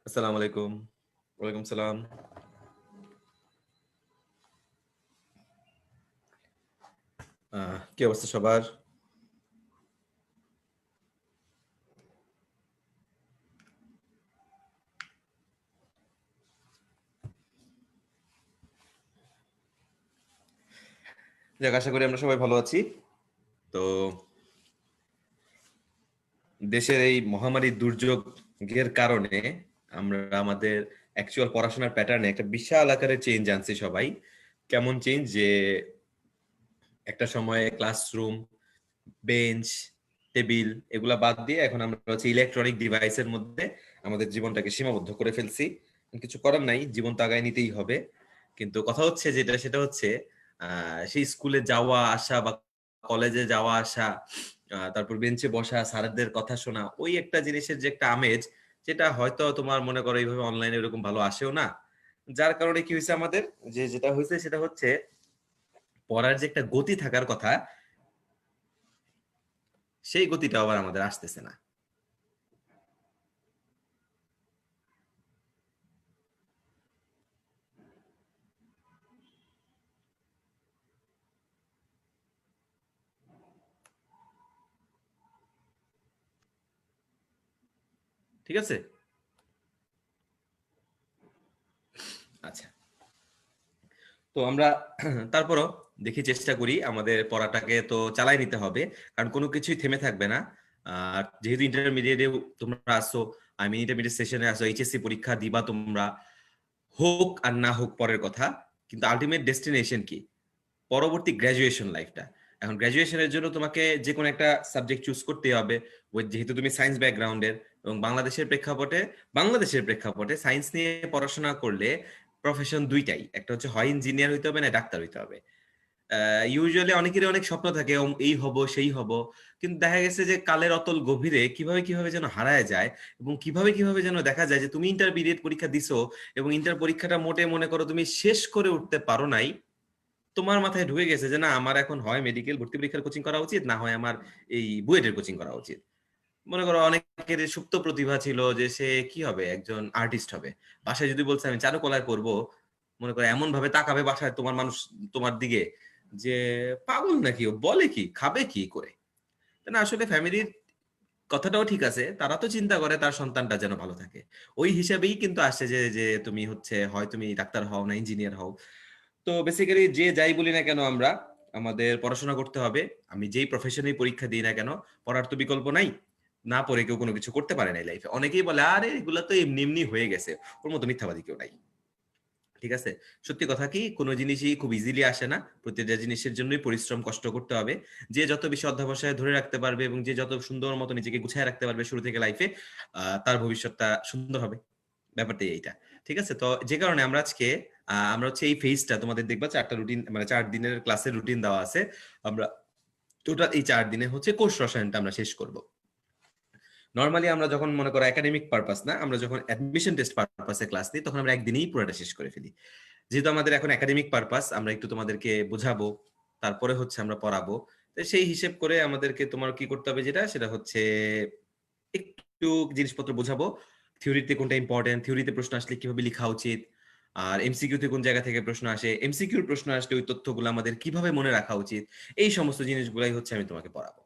আসসালামু আলাইকুম। ওয়ালাইকুম সালাম। কি অবস্থা সবার? যাক, আশা করি আমরা সবাই ভালো আছি। তো দেশের এই মহামারী দুর্যোগের কারণে আমরা আমাদের অ্যাকচুয়াল পড়াশোনার প্যাটার্নে একটা বিশাল আকারে চেঞ্জ আনছি সবাই। কেমন চেঞ্জ? যে একটা সময়ে ক্লাসরুম, বেঞ্চ, টেবিল এগুলা বাদ দিয়ে এখন আমরা হচ্ছে ইলেকট্রনিক ডিভাইসের মধ্যে আমাদের জীবনটাকে সীমাবদ্ধ করে ফেলছি। কিছু করার নাই, জীবন তো আগায় নিতেই হবে। কিন্তু কথা হচ্ছে যেটা, সেটা হচ্ছে সেই স্কুলে যাওয়া আসা বা কলেজে যাওয়া আসা, তারপর বেঞ্চে বসা, স্যারদের কথা শোনা, ওই একটা জিনিসের যে একটা আমেজ, যেটা হয়তো তোমার মনে করো এইভাবে অনলাইনে এরকম ভালো আসেও না। যার কারণে কি হয়েছে আমাদের, যে যেটা হয়েছে সেটা হচ্ছে পড়ার যে একটা গতি থাকার কথা, সেই গতিটা আবার আমাদের আসতেছে না। ঠিক আছে? আচ্ছা, তো আমরা তারপরও দেখি, চেষ্টা করি আমাদের পড়াটাকে তো চালাই নিতে হবে, কারণ কোনো কিছুই থেমে থাকবে না। আর যেহেতু ইন্টারমিডিয়েটে তোমরা আসো, আমি ইন্টারমিডিয়েট সেশনে আসো, এইচএসসি পরীক্ষা দিবা তোমরা, হোক আর না হোক পরের কথা, কিন্তু আলটিমেট ডেস্টিনেশন কি? পরবর্তী গ্র্যাজুয়েশন লাইফটা। এখন গ্র্যাজুয়েশনের জন্য তোমাকে যে কোনো একটা সাবজেক্ট চুজ করতে হবে। ওই যেহেতু তুমি সায়েন্স ব্যাকগ্রাউন্ডের, এবং বাংলাদেশের প্রেক্ষাপটে সায়েন্স নিয়ে পড়াশোনা করলে প্রফেশন দুইটাই, একটা হচ্ছে হয় ইঞ্জিনিয়ার হইতে হবে না ডাক্তার হইতে হবে। ইউজুয়ালি অনেকেরই অনেক স্বপ্ন থাকে, এই হব সেই হব, কিন্তু দেখা গেছে যে কালের অতল গভীরে কিভাবে কিভাবে যেন হারায় যায়, এবং কিভাবে কিভাবে যেন দেখা যায় যে তুমি ইন্টারমিডিয়েট পরীক্ষা দিছো, এবং ইন্টার পরীক্ষাটা মোটে মনে করো তুমি শেষ করে উঠতে পারো নাই। তোমার মাথায় ঢুকে গেছে যে না, আমার এখন হয় মেডিকেল ভর্তি পরীক্ষার কোচিং করা উচিত, না হয় আমার এই বুয়েটের কোচিং করা উচিত। মনে করো অনেকের সুপ্ত প্রতিভা ছিল যে সে কি হবে, একজন আর্টিস্ট হবে। বাসায় যদি বলছে আমি চারুকলায় পড়বো, মনে করো এমন ভাবে তাকাবে বাসায় তোমার মানুষ তোমার দিকে, যে পাগল নাকি, ও বলে কি, খাবে কি করে। তা না, আসলে ফ্যামিলির কথাটাও ঠিক আছে, তারা তো চিন্তা করে তার সন্তানটা যেন ভালো থাকে। ওই হিসাবেই কিন্তু আসছে যে যে তুমি হচ্ছে হয় তুমি ডাক্তার হও না ইঞ্জিনিয়ার হও। তো বেসিক্যালি যে যাই বলি না কেন, আমরা আমাদের পড়াশোনা করতে হবে। আমি যেই প্রফেশনে পরীক্ষা দিই না কেন, পড়ার তো বিকল্প নাই। না পড়ে কেউ কোনো কিছু করতে পারে না লাইফে। অনেকেই বলে আরে এগুলা তো এমনি এমনি হয়ে গেছে, ওর মতো মিথ্যাবাদী কেউ নাই। ঠিক আছে? সত্যি কথা কি, কোনো জিনিসই খুব ইজিলি আসে না। প্রতিটা জিনিসের জন্যই পরিশ্রম, কষ্ট করতে হবে। যে যত বেশি অধ্যবসায় ধরে রাখতে পারবে এবং যে যত সুন্দর মতো নিজেকে গুছায় রাখতে পারবে শুরু থেকে লাইফে, তার ভবিষ্যৎটা সুন্দর হবে। ব্যাপারটাই এইটা। ঠিক আছে? তো যে কারণে আমরা আজকে আমরা হচ্ছে এই ফেজটা তোমাদের দেখবা ৪টা রুটিন, মানে ৪ দিনের ক্লাসের রুটিন দেওয়া আছে। আমরা টোটাল এই ৪ দিনে হচ্ছে কোষ রসায়নটা আমরা শেষ করব। নরমালি আমরা যখন মনে করো একাডেমিক পারপাস না, আমরা যখন অ্যাডমিশন টেস্ট পারপাসে ক্লাস নিই, তখন আমরা একদিনেই পুরোটা শেষ করে ফেলি। যেহেতু আমাদের এখন একাডেমিক পারপাস, আমরা একটু তোমাদেরকে বোঝাবো, তারপরে হচ্ছে আমরা পড়াবো। তো সেই হিসেব করে আমাদেরকে তোমার কি করতে হবে, যেটা সেটা হচ্ছে একটু জিনিসপত্র বোঝাবো। থিওরিতে কোনটা ইম্পর্টেন্ট, থিওরিতে প্রশ্ন আসলে কিভাবে লেখা উচিত, আর এমসিকিউ তে কোন জায়গা থেকে প্রশ্ন আসে, এমসিকিউর প্রশ্ন আসলে ওই তথ্যগুলো আমাদের কিভাবে মনে রাখা উচিত, এই সমস্ত জিনিসগুলাই হচ্ছে আমি তোমাকে পড়াবো।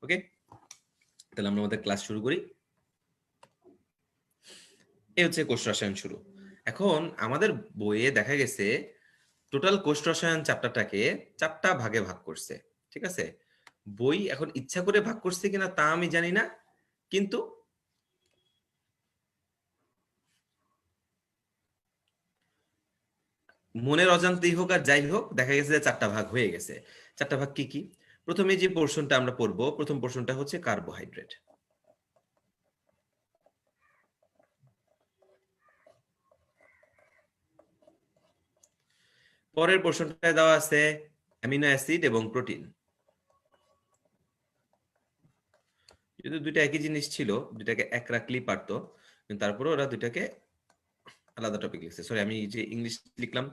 ওকে, তাহলে আমরা আমাদের ক্লাস শুরু করি। এই হচ্ছে কোষ রসায়ন শুরু। এখন আমাদের বইয়ে দেখা গেছে টোটাল কোষ রসায়ন চ্যাপ্টারটাকে ৪টা ভাগে ভাগ করছে। ঠিক আছে? বই এখন ইচ্ছা করে ভাগ করছে কিনা তা আমি জানি না, কিন্তু মনের অজান্তেই হোক আর যাই হোক দেখা গেছে যে 4টা ভাগ হয়ে গেছে। 4টা ভাগ কি কি? প্রথমে যে পোর্শনটা আমরা পড়বো, প্রথম পোর্শনটা হচ্ছে কার্বোহাইড্রেট। পরের পোর্শনটায় দেওয়া আছে অ্যামিনো অ্যাসিড এবং প্রোটিন। যদি দুইটা একই জিনিস ছিল, দুইটাকে এক রাখলেই পারতো, কিন্তু তারপরে ওরা দুইটাকে আলাদা টপিক লিখছে। সরি, আমি যে ইংলিশ লিখলাম,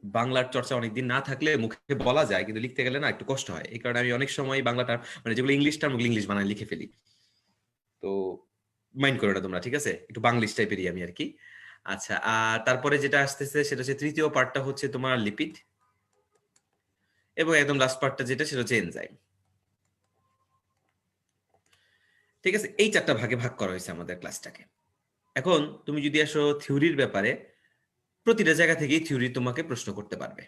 বাংলার চর্চা অনেকদিন না থাকলে মুখে বলা যায়, কিন্তু লিখতে গেলে না একটু কষ্ট হয়। এই কারণে আমি অনেক সময় বাংলাটা মানে যেগুলো ইংলিশ টার্ম ওগুলো ইংলিশ বানায় লিখে ফেলি। তো মাইন্ড করো না তোমরা, ঠিক আছে? একটু বাংলিশ টাইপেরই আমি আর কি। আচ্ছা, আর তারপরে যেটা আসতেছে সেটা হচ্ছে তৃতীয় পার্টটা হচ্ছে তোমার লিপিড, এবং একদম লাস্ট পার্টটা যেটা সেটা হচ্ছে এনজাইম। ঠিক আছে, এই 4টা ভাগে ভাগ করা হয়েছে আমাদের ক্লাসটাকে। এখন তুমি যদি আসো থিওরির ব্যাপারে, প্রতিটা জায়গা থেকেই থিওরি তোমাকে প্রশ্ন করতে পারবে।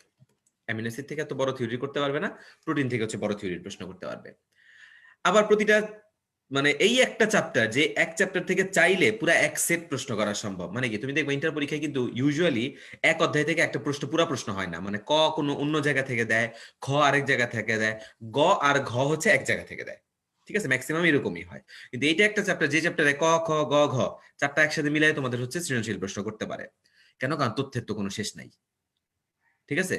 অ্যামিনো অ্যাসিড থেকে এত বড় থিওরি করতে পারবে না, প্রোটিন থেকে হচ্ছে বড় থিওরির প্রশ্ন করতে পারবে। আবার প্রতিটা মানে এই একটা চ্যাপ্টার, যে এক চ্যাপ্টার থেকে চাইলে পুরো এক সেট প্রশ্ন করা সম্ভব। মানে কি, তুমি দেখবে ইন্টার পরীক্ষায় কিন্তু ইউজুয়ালি এক অধ্যায় থেকে একটা প্রশ্ন, পুরো প্রশ্ন হয় না। মানে ক কোনো অন্য জায়গা থেকে দেয়, খ আরেক জায়গা থেকে দেয়, গ আর ঘ হচ্ছে এক জায়গা থেকে দেয়। ঠিক আছে, ম্যাক্সিমাম এরকমই হয়। কিন্তু এইটা একটা চ্যাপ্টার, যে চ্যাপ্টারে ক খ গ ঘ 4টা একসাথে মিলাই তোমাদের হচ্ছে সৃজনশীল প্রশ্ন করতে পারে। কেন? কারণ তথ্যের তো কোনো শেষ নাই। ঠিক আছে,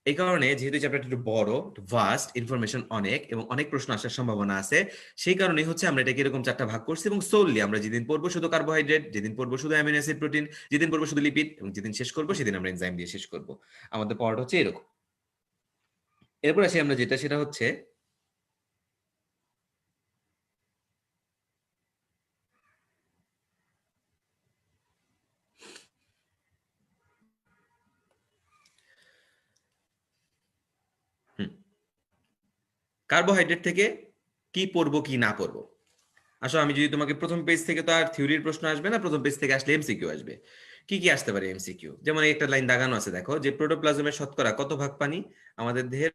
এই কারণে যেহেতু চ্যাপ্টারটা একটু বড়, ভাস্ট, ইনফরমেশন অনেক এবং অনেক প্রশ্ন আসার সম্ভাবনা আছে, সেই কারণেই হচ্ছে আমরা এটাকে এরকম 4টা ভাগ করছি। এবং সোললি আমরা যেদিন পড়বো শুধু কার্বোহাইড্রেট, যেদিন পড়বো শুধু অ্যামিনো অ্যাসিড প্রোটিন, যেদিন পড়বো শুধু লিপিড, এবং যেদিন শেষ করবো সেদিন আমরা এনজাইম দিয়ে শেষ করবো। আমাদের পড়াটা হচ্ছে এরকম। এরপর আসি আমরা যেটা, সেটা হচ্ছে কার্বোহাইড্রেট থেকে কি পড়বো কি না পড়বো। আসলে আমি যদি তোমাকে প্রথম পেজ থেকে, তো আর থিওরির প্রশ্ন আসবে না, প্রথম পেজ থেকে আসলে এমসিকিউ আসবে। কি কি আসতে পারে এমসিকিউ? যেমন এই একটা লাইন দাগানো আছে, দেখো, যে প্রোটোপ্লাজমের শতকরা কত ভাগ পানি? আমাদের দেহের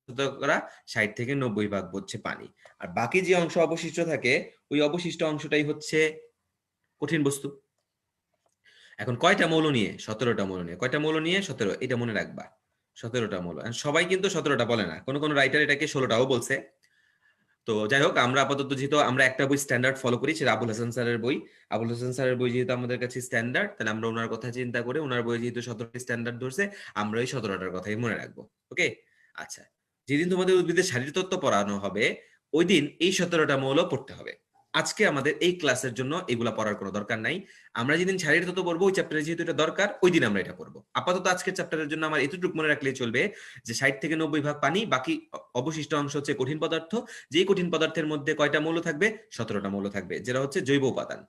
শতকরা 60 থেকে 90 ভাগ হচ্ছে পানি। আর বাকি যে অংশ অবশিষ্ট থাকে, ওই অবশিষ্ট অংশটাই হচ্ছে কঠিন বস্তু। এখন কয়টা মৌল নিয়ে? 17টা মৌল নিয়ে। কয়টা মৌল নিয়ে? 17। এটা মনে রাখবা, 17টা মৌল। সবাই কিন্তু 17টা বলে না, কোন কোন রাইটার এটাকে 16টাও বলছে। তো যাই হোক, আমরা আপাতত যেহেতু আমরা একটা বই স্ট্যান্ডার্ড ফলো করি, সেটা আবুল হাসান স্যারের বই। আবুল হাসান স্যারের বই যেহেতু আমাদের কাছে স্ট্যান্ডার্ড, তাহলে আমরা ওনার কথা চিন্তা করে, ওনার বই যেহেতু 17টা স্ট্যান্ডার্ড ধরছে, আমরা ওই 17টার কথাই মনে রাখবো। ওকে, আচ্ছা। যেদিন তোমাদের উদ্ভিদের শারীরতত্ত্ব পড়ানো হবে, ওই দিন এই 17টা মৌল পড়তে হবে। আজকে আমাদের এই ক্লাসের জন্য এগুলা পড়ার কোনো দরকার নাই। আমরা যেদিন শারীরতত্ত্ব পড়বো, ওই চ্যাপ্টারে যেহেতু এটা দরকার, ওই দিন আমরা এটা পড়বো। আপাতত আজকের চ্যাপ্টারের জন্য আমার এতটুকু মনে রাখলেই চলবে, যে 60 থেকে 90 ভাগ পানি, বাকি অবশিষ্ট অংশ হচ্ছে কঠিন পদার্থ। যেই কঠিন পদার্থের মধ্যে কয়টা মৌল থাকবে? 17টা মৌল থাকবে, যেটা হচ্ছে জৈব উপাদান।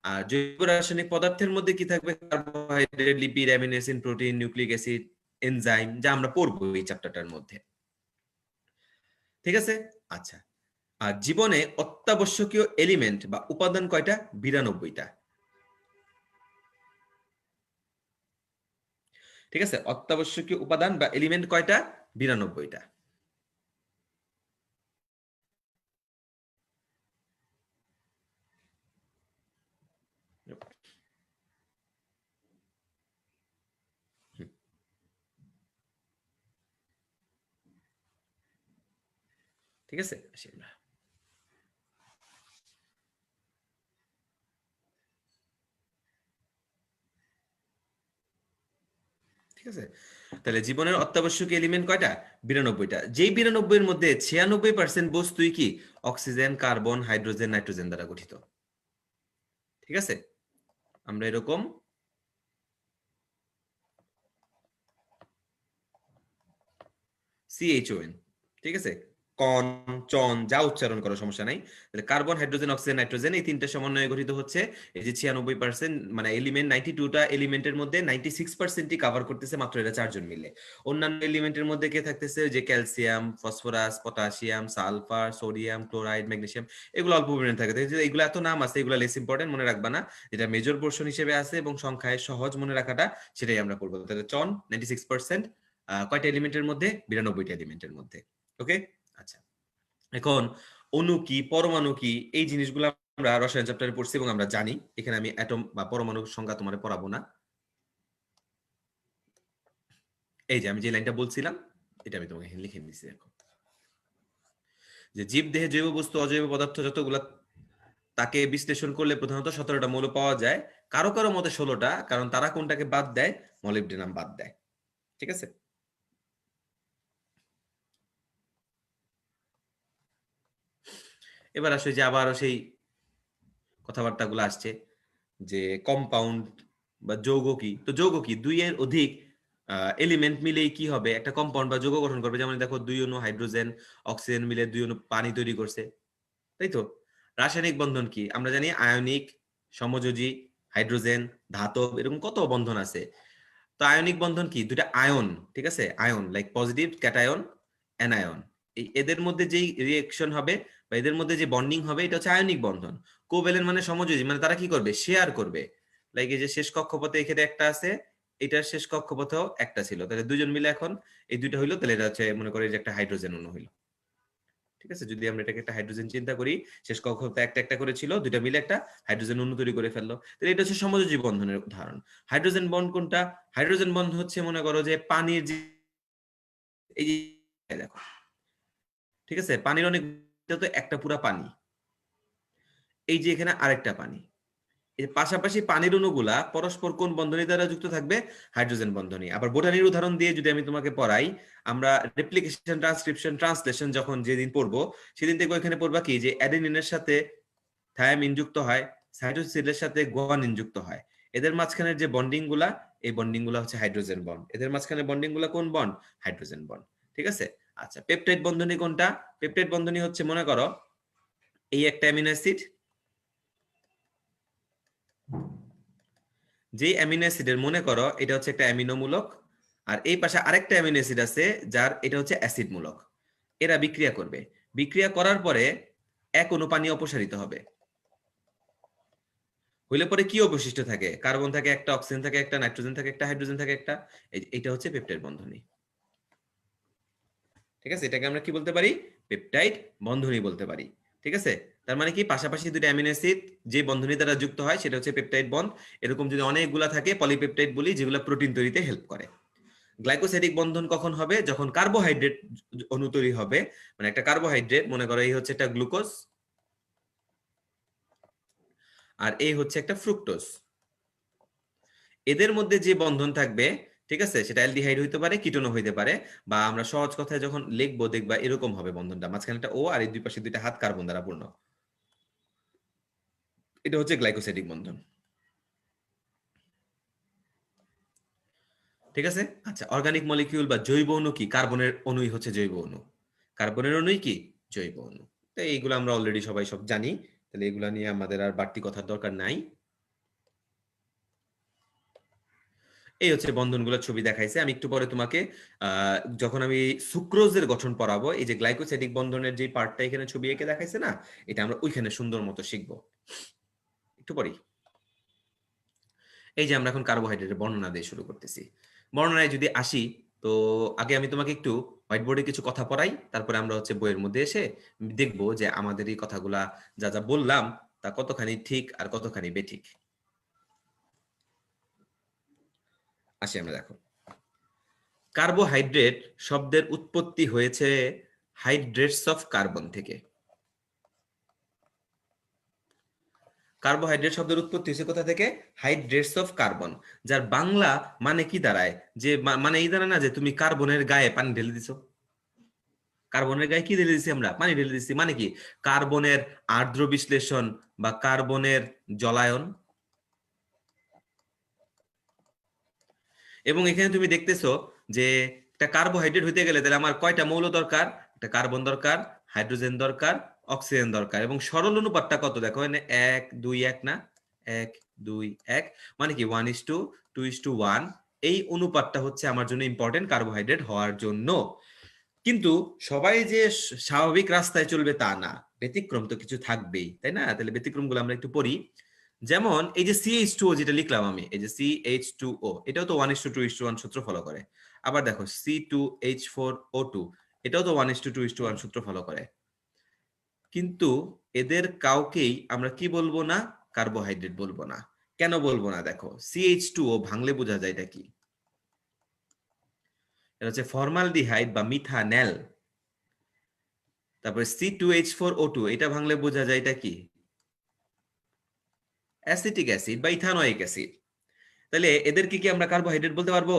আর জৈব রাসায়নিক পদার্থের মধ্যে কি থাকবে? Carbohydrate, lipid, amino acid, protein, nucleic acid, enzyme, যা আমরা পড়বো এই চ্যাপ্টারটার মধ্যে। ঠিক আছে, আচ্ছা। আর জীবনে অত্যাবশ্যকীয় এলিমেন্ট বা উপাদান কয়টা? 92টা। ঠিক আছে, অত্যাবশ্যকীয় উপাদান বা এলিমেন্ট কয়টা? 92টা। ঠিক আছে, আসি আমরা। ঠিক আছে, তাহলে জীবনের অত্যাবশ্যকীয় এলিমেন্ট কয়টা? 92টা। যেই 92 এর মধ্যে 96% বস্তুই কি? অক্সিজেন, কার্বন, হাইড্রোজেন, নাইট্রোজেন দ্বারা গঠিত। ঠিক আছে, আমরা এরকম CHON, ঠিক আছে, কন, চন, যা উচ্চারণ করো সমস্যা নাই। তাহলে কার্বন, হাইড্রোজেন, অক্সিজেন, নাইট্রোজেন, এই তিনটা সমন্বয়ে গঠিত হচ্ছে এই যে 96%। মানে এলিমেন্ট 92টা এলিমেন্টের মধ্যে 96%ই কভার করতেছে মাত্র এরা 4জন মিলে। অন্যান্য এলিমেন্টের মধ্যে কে থাকতেছে? ওই যে calcium, phosphorus, potassium, sulphur, sodium, chloride, magnesium, এগুলো অল্প পরিমাণে থাকে। এগুলো এত নাম আছে, এগুলো লেস ইম্পর্টেন্ট, মনে রাখবা না। যেটা মেজর পোর্শন হিসেবে আছে এবং সংখ্যায় সহজ মনে রাখাটা, সেটাই আমরা করবো। তাহলে চন 96%, কয়টা এলিমেন্টের মধ্যে? 92টা এলিমেন্টের মধ্যে। ওকে, আচ্ছা এখন অণু কি পরমাণু কি এই জিনিসগুলো আমরা রসায়ন চ্যাপ্টারে পড়ছি এবং আমরা জানি। এখানে আমি অ্যাটম বা পরমাণুর সংজ্ঞা তোমারে পড়াবো না। এই যে আমি যে লাইনটা বলছিলাম এটা আমি তোমাকে লিখে দিচ্ছি দেখো, যে জীব দেহে জৈব বস্তু অজৈব পদার্থ যতগুলা তাকে বিশ্লেষণ করলে প্রধানত 17টা মৌল পাওয়া যায়, কারো কারো মতে 16টা, কারণ তারা কোনটাকে বাদ দেয়, মলিবডেনাম বাদ দেয়। ঠিক আছে, এবার আসলে যে আবারও সেই কথাবার্তাগুলো আসছে যে কম্পাউন্ড বা যৌগ কি, তো যৌগ কি দুই এর অধিক এলিমেন্ট মিলেই কি হবে একটা কম্পাউন্ড বা যৌগ গঠন করবে। যেমন দেখো দুই অণু হাইড্রোজেন অক্সিজেন মিলে দুই অণু পানি তৈরি করছে, তাই তো। রাসায়নিক বন্ধন কি আমরা জানি, আয়নিক, সমযোজী, হাইড্রোজেন, ধাতব, এরকম কত বন্ধন আছে। তো আয়নিক বন্ধন কি, দুইটা আয়ন, ঠিক আছে, ion like positive cation anion, এই এদের মধ্যে যেই রিঅ্যাকশন হবে বা এদের মধ্যে যে বন্ডিং হবে এটা হচ্ছে আয়নিক বন্ধন। কোভ্যালেন্ট মানে সমযোজী, মানে তারা কি করবে, শেয়ার করবে। লাইক এই যে শেষ কক্ষপথে এখানে একটা আছে, এটার শেষ কক্ষপথেও একটা ছিল, তাহলে দুজন মিলে এখন এই দুইটা হইলো, তাহলে এটা হচ্ছে মনে করে যে একটা হাইড্রোজেন অণু হইলো। ঠিক আছে, যদি আমরা এটাকে একটা হাইড্রোজেন চিন্তা করি, শেষ কক্ষপথে একটা একটা করে ছিল, দুইটা মিলে একটা হাইড্রোজেন অণু তৈরি করে ফেললো, তাহলে এটা হচ্ছে সমযোজী বন্ধনের উদাহরণ। হাইড্রোজেন বন্ড কোনটা, হাইড্রোজেন বন্ড হচ্ছে মনে করো যে পানির যে এই যে দেখো, ঠিক আছে, পানির অনেক, এটা তো একটা পুরা পানি, এই যে এখানে আরেকটা পানি, এই পাশাপাশি পানির অণুগুলা পরস্পর কোন বন্ধনী দ্বারা যুক্ত থাকবে, হাইড্রোজেন বন্ধনী। আবার বোটানির উদাহরণ দিয়ে যদি আমি তোমাকে পড়াই, আমরা রেপ্লিকেশন ট্রান্সক্রিপশন ট্রান্সলেশন যখন যেদিন পড়বো সেদিন থেকে ওইখানে পড়বা কি যে অ্যাডেনিনের সাথে থায়ামিন যুক্ত হয়, সাইটোসিলের সাথে গুয়ানিন যুক্ত হয়, এদের মাঝখানের যে বন্ডিং গুলা, এই বন্ডিং গুলা হচ্ছে হাইড্রোজেন বন্ড। এদের মাঝখানে বন্ডিং গুলা কোন বন্ড, হাইড্রোজেন বন্ড। ঠিক আছে, আচ্ছা পেপটাইড বন্ধনী কোনটা, পেপটাইড বন্ধনী হচ্ছে মনে করো এই একটা অ্যামিনো অ্যাসিড, যেই অ্যামিনো অ্যাসিডের মনে করো এটা হচ্ছে একটা অ্যামিনো মূলক, আর এই পাশে আরেকটা অ্যামিনো অ্যাসিড আছে যার এটা হচ্ছে অ্যাসিড মূলক। এরা বিক্রিয়া করবে, বিক্রিয়া করার পরে এক অণু পানি অপসারিত হবে, হইলে পরে কি অবশিষ্ট থাকে, কার্বন থাকে একটা, অক্সিজেন থাকে একটা, নাইট্রোজেন থাকে একটা, হাইড্রোজেন থাকে একটা, এটা হচ্ছে পেপটাইড বন্ধনী। ঠিক আছে, এটাকে আমরা কি বলতে পারি, পেপটাইড বন্ধনী বলতে পারি। ঠিক আছে, তার মানে কি পাশাপাশি দুটো অ্যামিনো অ্যাসিড যে বন্ধনী দ্বারা যুক্ত হয় সেটা হচ্ছে পেপটাইড বন্ড। এরকম যদি অনেকগুলা থাকে পলিপেপটাইড বলি, যেগুলো প্রোটিন তৈরিতে হেল্প করে। গ্লাইকোসাইডিক বন্ধন কখন হবে, যখন কার্বোহাইড্রেট অণু তৈরি হবে, মানে একটা কার্বোহাইড্রেট মনে করো এই হচ্ছে একটা গ্লুকোজ আর এই হচ্ছে একটা ফ্রুক্টোজ, এদের মধ্যে যে বন্ধন থাকবে, ঠিক আছে, সেটা অ্যালডিহাইড হইতে পারে, কিটোনও হইতে পারে, বা আমরা সহজ কথায় যখন লিখবো দেখবা এরকম হবে বন্ধনটা, মাঝখানে একটা ও আর এই দুই পাশে দুইটা হাত কার্বন দ্বারা পূর্ণ, এটা হচ্ছে গ্লাইকোসাইডিক বন্ধন। ঠিক আছে, আচ্ছা অর্গানিক মলিকিউল বা জৈব অণু কি, কার্বনের অণুই হচ্ছে জৈব অণু, কার্বনের অণুই কি, জৈব অণু। তো এইগুলো আমরা অলরেডি সবাই সব জানি, তাহলে এগুলা নিয়ে আমাদের আর বাড়তি কথার দরকার নাই। এই হচ্ছে বন্ধনগুলোর ছবি দেখাইছে, আমি একটু পরে তোমাকে যখন আমি সুক্রোজের গঠন পড়াবো, এই যে গ্লাইকোসাইডিক বন্ধনের যে পার্টটা এখানে ছবি এঁকে দেখাইছে না, এটা আমরা ওইখানে সুন্দর মতো শিখবো একটু পরেই। এই যে আমরা এখন কার্বোহাইড্রেটের বর্ণনা দিয়ে শুরু করতেছি। বর্ণনায় যদি আসি, তো আগে আমি তোমাকে একটু হোয়াইট বোর্ডে কিছু কথা পড়াই, তারপরে আমরা হচ্ছে বইয়ের মধ্যে এসে দেখবো যে আমাদের এই কথাগুলা যা যা বললাম তা কতখানি ঠিক আর কতখানি বেঠিক। আসি আমরা, দেখো কার্বোহাইড্রেট শব্দের উৎপত্তি হয়েছে হাইড্রেটস অফ কার্বন থেকে। কার্বোহাইড্রেট শব্দের উৎপত্তি হয়েছে কোথা থেকে, হাইড্রেটস অফ কার্বন, যার বাংলা মানে কি দাঁড়ায়, যে মানে এই দাঁড়ায় না যে তুমি কার্বনের গায়ে পানি ঢেলে দিছো, কার্বনের গায়ে কি ঢেলে দিছি, আমরা পানি ঢেলে দিচ্ছি, মানে কি কার্বনের আর্দ্র বিশ্লেষণ বা কার্বনের জলায়ন। এবং এখানে তুমি দেখতেছো যে একটা কার্বোহাইড্রেট হইতে গেলে তাহলে আমার কয়টা মৌল দরকার, একটা কার্বন দরকার, হাইড্রোজেন দরকার, অক্সিজেন দরকার, এবং সরল অনুপাতটা কত দেখো এখানে 1 2 1 না, 1 2 1, মানে কি 1:2:1, এই অনুপাতটা হচ্ছে আমার জন্য ইম্পর্টেন্ট কার্বোহাইড্রেট হওয়ার জন্য। কিন্তু সবাই যে স্বাভাবিক রাস্তায় চলবে তা না, ব্যতিক্রম তো কিছু থাকবেই, তাই না, তাহলে ব্যতিক্রম গুলো আমরা একটু পড়ি। যেমন এই যে CH2O যেটা লিখলাম আমি, এই যে CH2O, এটাও তো 1:2:1 সূত্র ফলো করে। আবার দেখো C2H4O2, এটাও তো 1:2:1 সূত্র ফলো করে, কিন্তু এদের কাউকেই আমরা কি বলবো না, কার্বোহাইড্রেট বলবো না। কেন বলবো না? দেখো CH2O ভাঙলে বোঝা যায় এটা কি, এটা হচ্ছে ফর্মালডিহাইড বা মিথানেল। তারপরে C2H4O2, এটা ভাঙলে বোঝা যায় এটা কি, অ্যাসিটিক অ্যাসিড বা ইথানোয়িক অ্যাসিড। তাহলে এদেরকে কি আমরা কার্বোহাইড্রেট বলতে পারবো?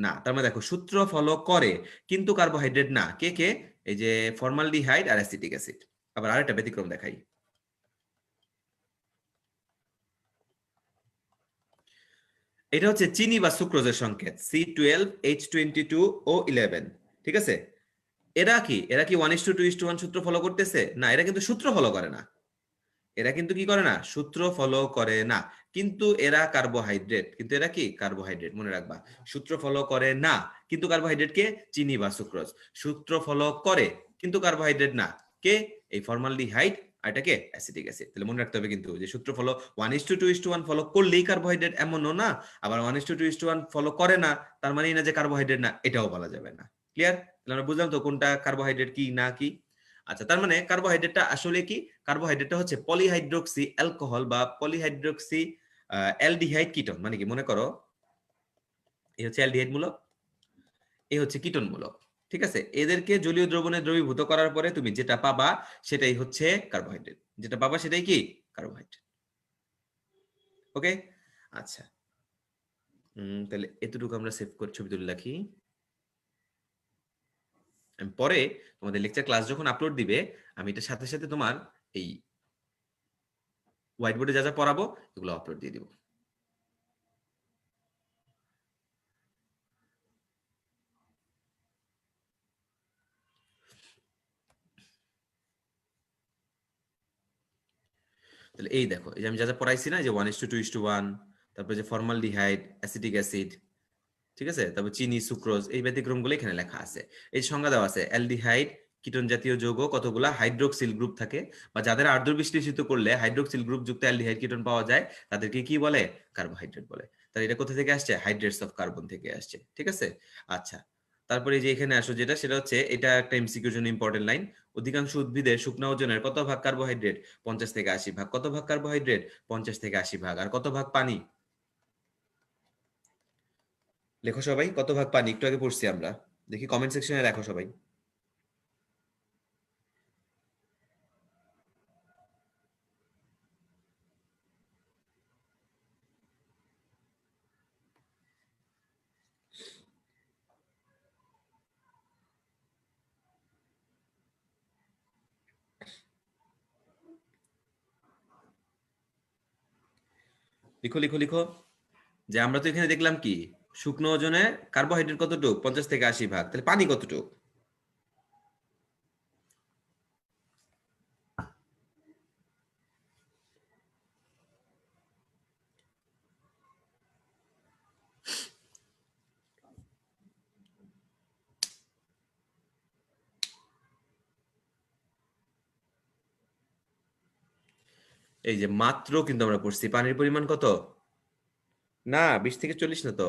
না। তার মানে দেখো সূত্র ফলো করে কিন্তু কার্বোহাইড্রেট না। কে কে? এই যে ফর্মালডিহাইড আর অ্যাসিটিক অ্যাসিড। আবার আরেকটা ব্যতিক্রম দেখাই, এটা হচ্ছে চিনি বা সুক্রোজের সংকেত C12H22O11। ঠিক আছে, এরা কি 1:2:1 সূত্র ফলো করতেছে? না, এরা কিন্তু সূত্র ফলো করে না। এরা কিন্তু কি করে না, সূত্র ফলো করে না। কিন্তু এরা কার্বোহাইড্রেট, কিন্তু এরা কি কার্বোহাইড্রেট, মনে রাখবা। সূত্র ফলো করে না কিন্তু কার্বোহাইড্রেট কে, চিনি বা সুক্রোজ। সূত্র ফলো করে কিন্তু কার্বোহাইড্রেট না, কে, এই ফর্মালডিহাইড আর এটাকে অ্যাসিটিক অ্যাসিড। তাহলে মনে রাখতে হবে কিন্তু যে সূত্র ফলো 1:2:1 ফলো করলেই কার্বোহাইড্রেট এমনও না, আবার 1:2:1 ফলো করে না তার মানে না যে কার্বোহাইড্রেট না, এটাও বলা যাবে না। ক্লিয়ার? তাহলে আমরা বুঝলাম তো কোনটা কার্বোহাইড্রেট কি না কি। আচ্ছা, তার মানে কার্বোহাইড্রেটটা আসলে কি, কার্বোহাইড্রেটটা হচ্ছে পলিহাইড্রোক্সি অ্যালকোহল বা পলিহাইড্রোক্সি অ্যালডিহাইড কিটোন। মানে কি, মনে করো এই হচ্ছে অ্যালডিহাইড মূলক, এই হচ্ছে কিটোন মূলক। ঠিক আছে, এদেরকে জলীয় দ্রবণে দ্রবীভূত করার পরে তুমি যেটা পাবা সেটাই হচ্ছে কার্বোহাইড্রেট, যেটা পাবা সেটাই কি কার্বোহাইড্রেট। ওকে, আচ্ছা। তাহলে এতটুকু আমরা সেভ করে ছবি তুলে রাখি। আমি পরে তোমাদের লেকচার ক্লাস যখন আপলোড দিবে, আমি এটার সাথে সাথে তোমার এই হোয়াইট বোর্ডে যা যা পড়াবো এগুলো আপলোড দিয়ে দিব। তাহলে এই দেখো, এই যে আমি যা যা পড়াইছি না, যে 1:2:1, তারপরে যে ফর্মালডিহাইড, অ্যাসিটিক অ্যাসিড, ঠিক আছে, তারপর চিনি, সুক্রোজ, এই ব্যতিক্রমগুলো এখানে লেখা আছে। এই সংজ্ঞা দেওয়া আছে, অ্যালডিহাইড কিটোন জাতীয় যৌগ কতগুলা হাইড্রোক্সিল গ্রুপ থাকে, বা যাদের আর্দ্র বিশ্লেষিত করলে হাইড্রোক্সিল গ্রুপ যুক্ত অ্যালডিহাইড কিটোন পাওয়া যায় তাদেরকে কি বলে, কার্বোহাইড্রেট বলে। তাহলে এটা কোথা থেকে আসছে, হাইড্রেটস অফ কার্বন থেকে আসছে। ঠিক আছে, আচ্ছা। তারপরে যে এখানে আসো, যেটা সেটা হচ্ছে, এটা একটা এমসিকিউর জন্য ইম্পর্টেন্ট লাইন। অধিকাংশ উদ্ভিদের শুকনা ওজনের কত ভাগ কার্বোহাইড্রেট, 50 থেকে 80 ভাগ। কত ভাগ কার্বোহাইড্রেট, 50 থেকে 80 ভাগ। আর কত ভাগ পানি, লেখো সবাই, কত ভাগ পানি, একটু আগে পড়ছি আমরা, দেখি কমেন্ট সেকশনে লেখো সবাই। লিখো লিখো লিখো, যে আমরা তো এখানে দেখলাম কি, শুকনো ওজনে কার্বোহাইড্রেট কতটুক, 50 থেকে 80 ভাগ। তাহলে পানি কতটুক, এই যে মাত্র কিন্তু আমরা পড়ছি পানির পরিমাণ কত, না 20 থেকে 40 না তো,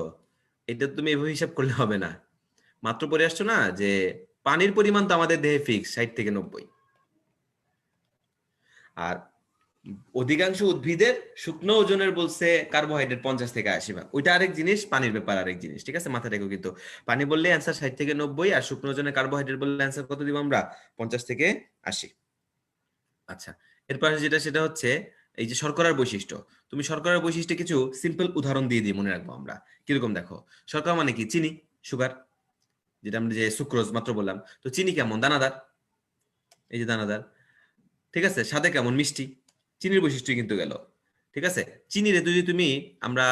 এটা তুমি এভাবে হিসাব করলে হবে না। মাত্র পড়ে আসছো না যে পানির পরিমাণ তো আমাদের দেহে ফিক্স 60 থেকে 90। আর অধিকাংশ উদ্ভিদের শুকনো ওজনের বলছে কার্বোহাইড্রেট 50 থেকে 80 ভাগ, ওইটা আরেক জিনিস, পানির ব্যাপার আরেক জিনিস। ঠিক আছে, মাথায় রেখো কিন্তু। পানি বললে অ্যান্সার 60 থেকে 90, আর শুকনো ওজনের কার্বোহাইড্রেট বললে অ্যান্সার কত দিব আমরা, 50 থেকে 80। আচ্ছা, এরপর যেটা সেটা হচ্ছে এই যে শর্করার বৈশিষ্ট্য। তুমি শর্করার বৈশিষ্ট্যে কিছু সিম্পল উদাহরণ দিয়ে দিই, মনে রাখবো আমরা। কিরকম দেখো, শর্করা মানে কি, চিনি, সুগার, যেটা আমরা যে সুক্রোজ মাত্র বললাম। তো চিনি কেমন, দানাদার, এই যে দানাদার। ঠিক আছে, স্বাদে কেমন, মিষ্টি, চিনির বৈশিষ্ট্য কিন্তু গেল। ঠিক আছে, চিনিরে যদি তুমি আমরা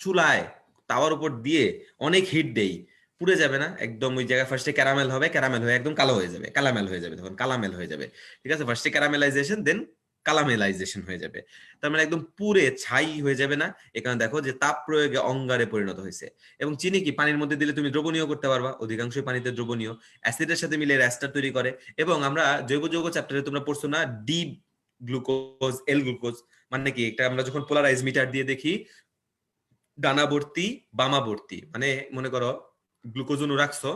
চুলায় তাওয়ার উপর দিয়ে অনেক হিট দেই, পুড়ে যাবে না একদম? ওই জায়গায় ফার্স্টে ক্যারামেল হবে, ক্যারামেল হয়ে একদম কালো হয়ে যাবে, কালামেল হয়ে যাবে, তখন কালামেল হয়ে যাবে। ঠিক আছে, ফার্স্টে ক্যারামেলাইজেশন, দেন কালামেলাইজেশন হয়ে যাবে। তার মানে একদম পুড়ে ছাই হয়ে যাবে না? এখানে দেখো যে তাপ প্রয়োগে অঙ্গারে পরিণত হয়েছে। এবং চিনি কি পানির মধ্যে দিলে তুমি দ্রবণীয় করতে পারবা, অধিকাংশই পানিতে দ্রবণীয়। অ্যাসিডের সাথে মিলে অ্যাস্টার তৈরি করে। এবং আমরা জৈব যৌগ চ্যাপ্টারে তোমরা পড়ছো না, ডি গ্লুকোজ, এল গ্লুকোজ। মানে কি, এটা আমরা যখন পোলারাইজ মিটার দিয়ে দেখি, ডানাবর্তী বামাবর্তী, মানে মনে করো গ্লুকোজ অনু রাখছো,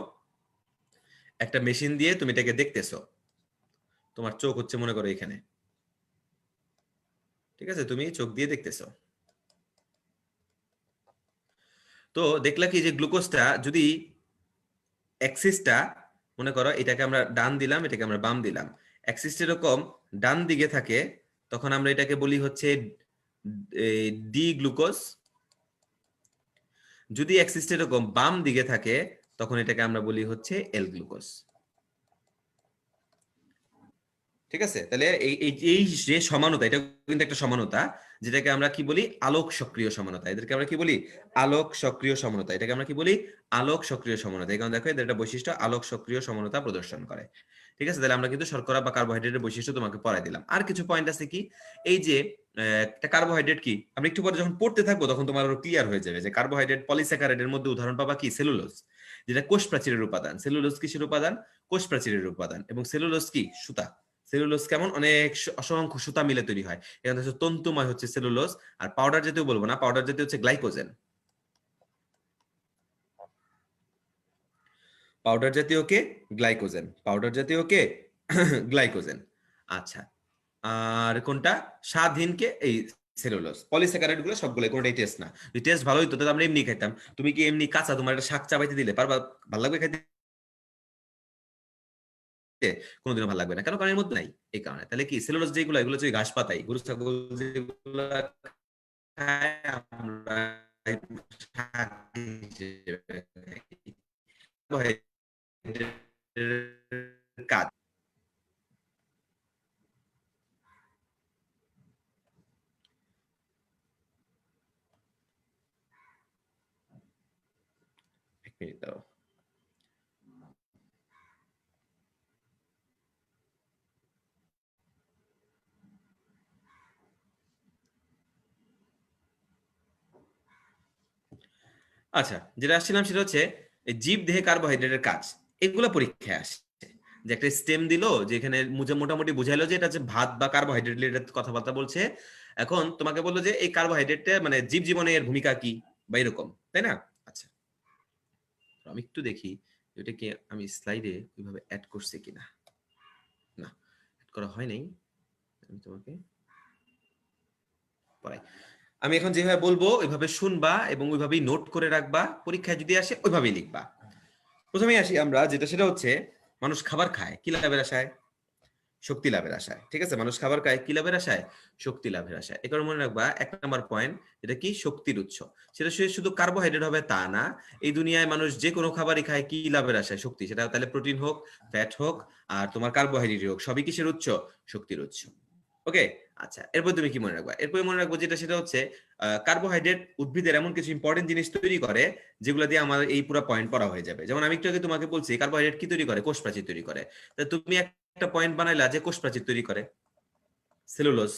একটা মেশিন দিয়ে তুমি এটাকে দেখতেছো, তোমার চোখ হচ্ছে মনে করো এখানে, ঠিক আছে, তুমি চোখ দিয়ে দেখতেছো। তো দেখলা কি যে গ্লুকোজটা যদি অ্যাক্সিসটা মনে করো এটাকে আমরা ডান দিলাম, এটাকে আমরা বাম দিলাম, অ্যাক্সিসটা এরকম ডান দিকে থাকে, তখন আমরা এটাকে বলি হচ্ছে ডি গ্লুকোজ। যদি অ্যাক্সিসটা এরকম বাম দিকে থাকে তখন এটাকে আমরা বলি হচ্ছে এল গ্লুকোজ। ঠিক আছে, তাহলে এই এই এই যে সমানতা, এটা কিন্তু একটা সমানতা, যেটাকে আমরা কি বলি আলোক সক্রিয় সমানতা। এদেরকে আমরা কি বলি আলোক সক্রিয় সমানতা। এটাকে আমরা কি বলি আলোক সক্রিয় সমানতা। এই কারণে দেখো এদের একটা বৈশিষ্ট্য আলোক সক্রিয় সমানতা প্রদর্শন করে। ঠিক আছে, তাহলে আমরা কিন্তু শর্করা বা কার্বোহাইড্রেটের বৈশিষ্ট্য তোমাকে পড়াই দিলাম। আর কিছু পয়েন্ট আছে কি, এই যে একটা কার্বোহাইড্রেট কি, আমরা একটু পরে যখন পড়তে থাকবো তখন তোমার আরো ক্লিয়ার হয়ে যাবে যে কার্বোহাইড্রেট পলিস্যাকারাইডের মধ্যে উদাহরণ পাবা কি সেলুলোজ, যেটা কোষ প্রাচীরের উপাদান। সেলুলোজ কিসের উপাদান? কোষ প্রাচীরের উপাদান। এবং সেলুলোজ কি সুতা। সেলুলোজ কেমন অনেক অসংখ্য সুতা মিলে তৈরি হয়, এখানে হচ্ছে তন্তুময় হচ্ছে সেলুলোজ। আর পাউডার জাতীয় বলবো না, পাউডার জাতীয় হচ্ছে গ্লাইকোজেন। পাউডার জাতীয় কে? গ্লাইকোজেন। পাউডার জাতীয় কে? গ্লাইকোজেন। আচ্ছা, আর কোনটা স্বাদহীন কে? এই সেলুলোজ। পলিস্যাকারাইড গুলো সবগুলো, কোনটাই টেস্ট না। যদি টেস্ট ভালো হইতো তাহলে আমরা এমনি খাইতাম। তুমি কি এমনি কাঁচা তোমার একটা শাক চাবাইতে দিলে পারবা? ভালো লাগবে খাইতে? কোনোদিনও ভালো লাগবে না। কেন? কারণ এর মধ্যে নাই, এই কারণে। তাহলে কি সেলুলোজ যেগুলো, এগুলো হচ্ছে ঘাস পাতাই, গরু ছাগল যেগুলো খায় আমরা শাক হিসেবে খাই। কার্বোহাইড্রেটের কাজ। এক মিনিট দাও। আচ্ছা, যেটা আসছিলাম সেটা হচ্ছে এই জীব দেহে কার্বোহাইড্রেটের কাজ, এগুলো পরীক্ষায় আসছে। যে একটা স্টেম দিল, যেখানে মোটামুটি বুঝাইলো যে এটা হচ্ছে ভাত বা কার্বোহাইড্রেট রিলেটেড কথাবার্তা বলছে। এখন তোমাকে বললো যে এই কার্বোহাইড্রেটটা মানে জীব জীবনে এর ভূমিকা কি বা এরকম, তাই না? আচ্ছা, আমি একটু দেখি এটা কি আমি স্লাইডে ওইভাবে অ্যাড করছি কিনা। না, অ্যাড করা হয় নাই। আমি তোমাকে পড়াই। আমি এখন যেভাবে বলবো ওইভাবে শুনবা এবং ওইভাবেই নোট করে রাখবা, পরীক্ষায় যদি আসে ওইভাবেই লিখবা। প্রথমেই আসি আমরা, যেটা সেটা হচ্ছে মানুষ খাবার খায় কি লাভের আশায়? শক্তি লাভের আশায়। ঠিক আছে, মানুষ খাবার খায় কি লাভের আশায়? শক্তি লাভের আশায়। এ কারণে মনে রাখবা 1 নম্বর পয়েন্ট, এটা কি শক্তির উৎস। সেটা শুধু কার্বোহাইড্রেট হবে তা না, এই দুনিয়ায় মানুষ যে কোনো খাবারই খায় কি লাভের আশায়? শক্তি। সেটা তাহলে প্রোটিন হোক, ফ্যাট হোক, আর তোমার কার্বোহাইড্রেট হোক, সবই কিসের উৎস? শক্তির উৎস। ওকে, আচ্ছা, এরপর তুমি কি মনে রাখবা? এরপর মনে রাখবো যেটা সেটা হচ্ছে কার্বোহাইড্রেট উদ্ভিদের এমন কিছু ইম্পর্টেন্ট জিনিস তৈরি করে যেগুলো দিয়ে আমার এই পুরো পয়েন্ট পড়া হয়ে যাবে। যেমন আমি একটু আগে তোমাকে বলছি কার্বোহাইড্রেট কি তৈরি করে? কোষ প্রাচীর তৈরি করে। তা তুমি একটা পয়েন্ট বানাইলা যে কোষ প্রাচীর তৈরি করে সেলুলোজ।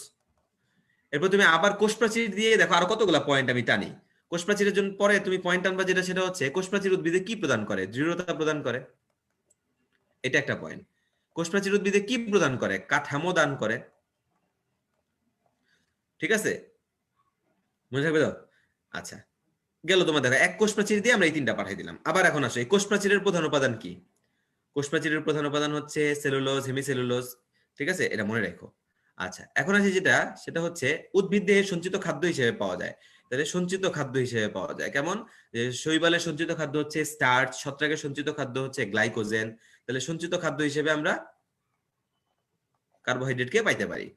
এরপর তুমি আবার কোষ প্রাচীর দিয়ে দেখো আরো কতগুলো পয়েন্ট আমি টানি। কোষ প্রাচীরের জন্য পরে তুমি পয়েন্ট আনবা, যেটা সেটা হচ্ছে কোষ প্রাচীর উদ্ভিদে কি প্রদান করে? দৃঢ়তা প্রদান করে। এটা একটা পয়েন্ট। কোষ প্রাচীর উদ্ভিদে কি প্রদান করে? কাঠামো দান করে। ঠিক আছে, মনে থাকবে তো? আচ্ছা, গেল তোমার দেখো এক কোষ প্রাচীর দিয়ে আমরা এই 3টা পাঠাই দিলাম। আবার এখন আসো, এই কোষ প্রাচীরের প্রধান উপাদান কি? কোষ প্রাচীরের প্রধান উপাদান হচ্ছে সেলুলোজ, হেমিসেলুলোজ। ঠিক আছে, এটা মনে রাখো। আচ্ছা, এখন আসি যেটা সেটা হচ্ছে উদ্ভিদ দেহে সঞ্চিত খাদ্য হিসেবে পাওয়া যায়। তাহলে সঞ্চিত খাদ্য হিসেবে পাওয়া যায় কেমন? যে শৈবালের সঞ্চিত খাদ্য হচ্ছে স্টার্চ, ছত্রাকের সঞ্চিত খাদ্য হচ্ছে গ্লাইকোজেন। তাহলে সঞ্চিত খাদ্য হিসেবে আমরা কার্বোহাইড্রেটকে পাইতে পারি।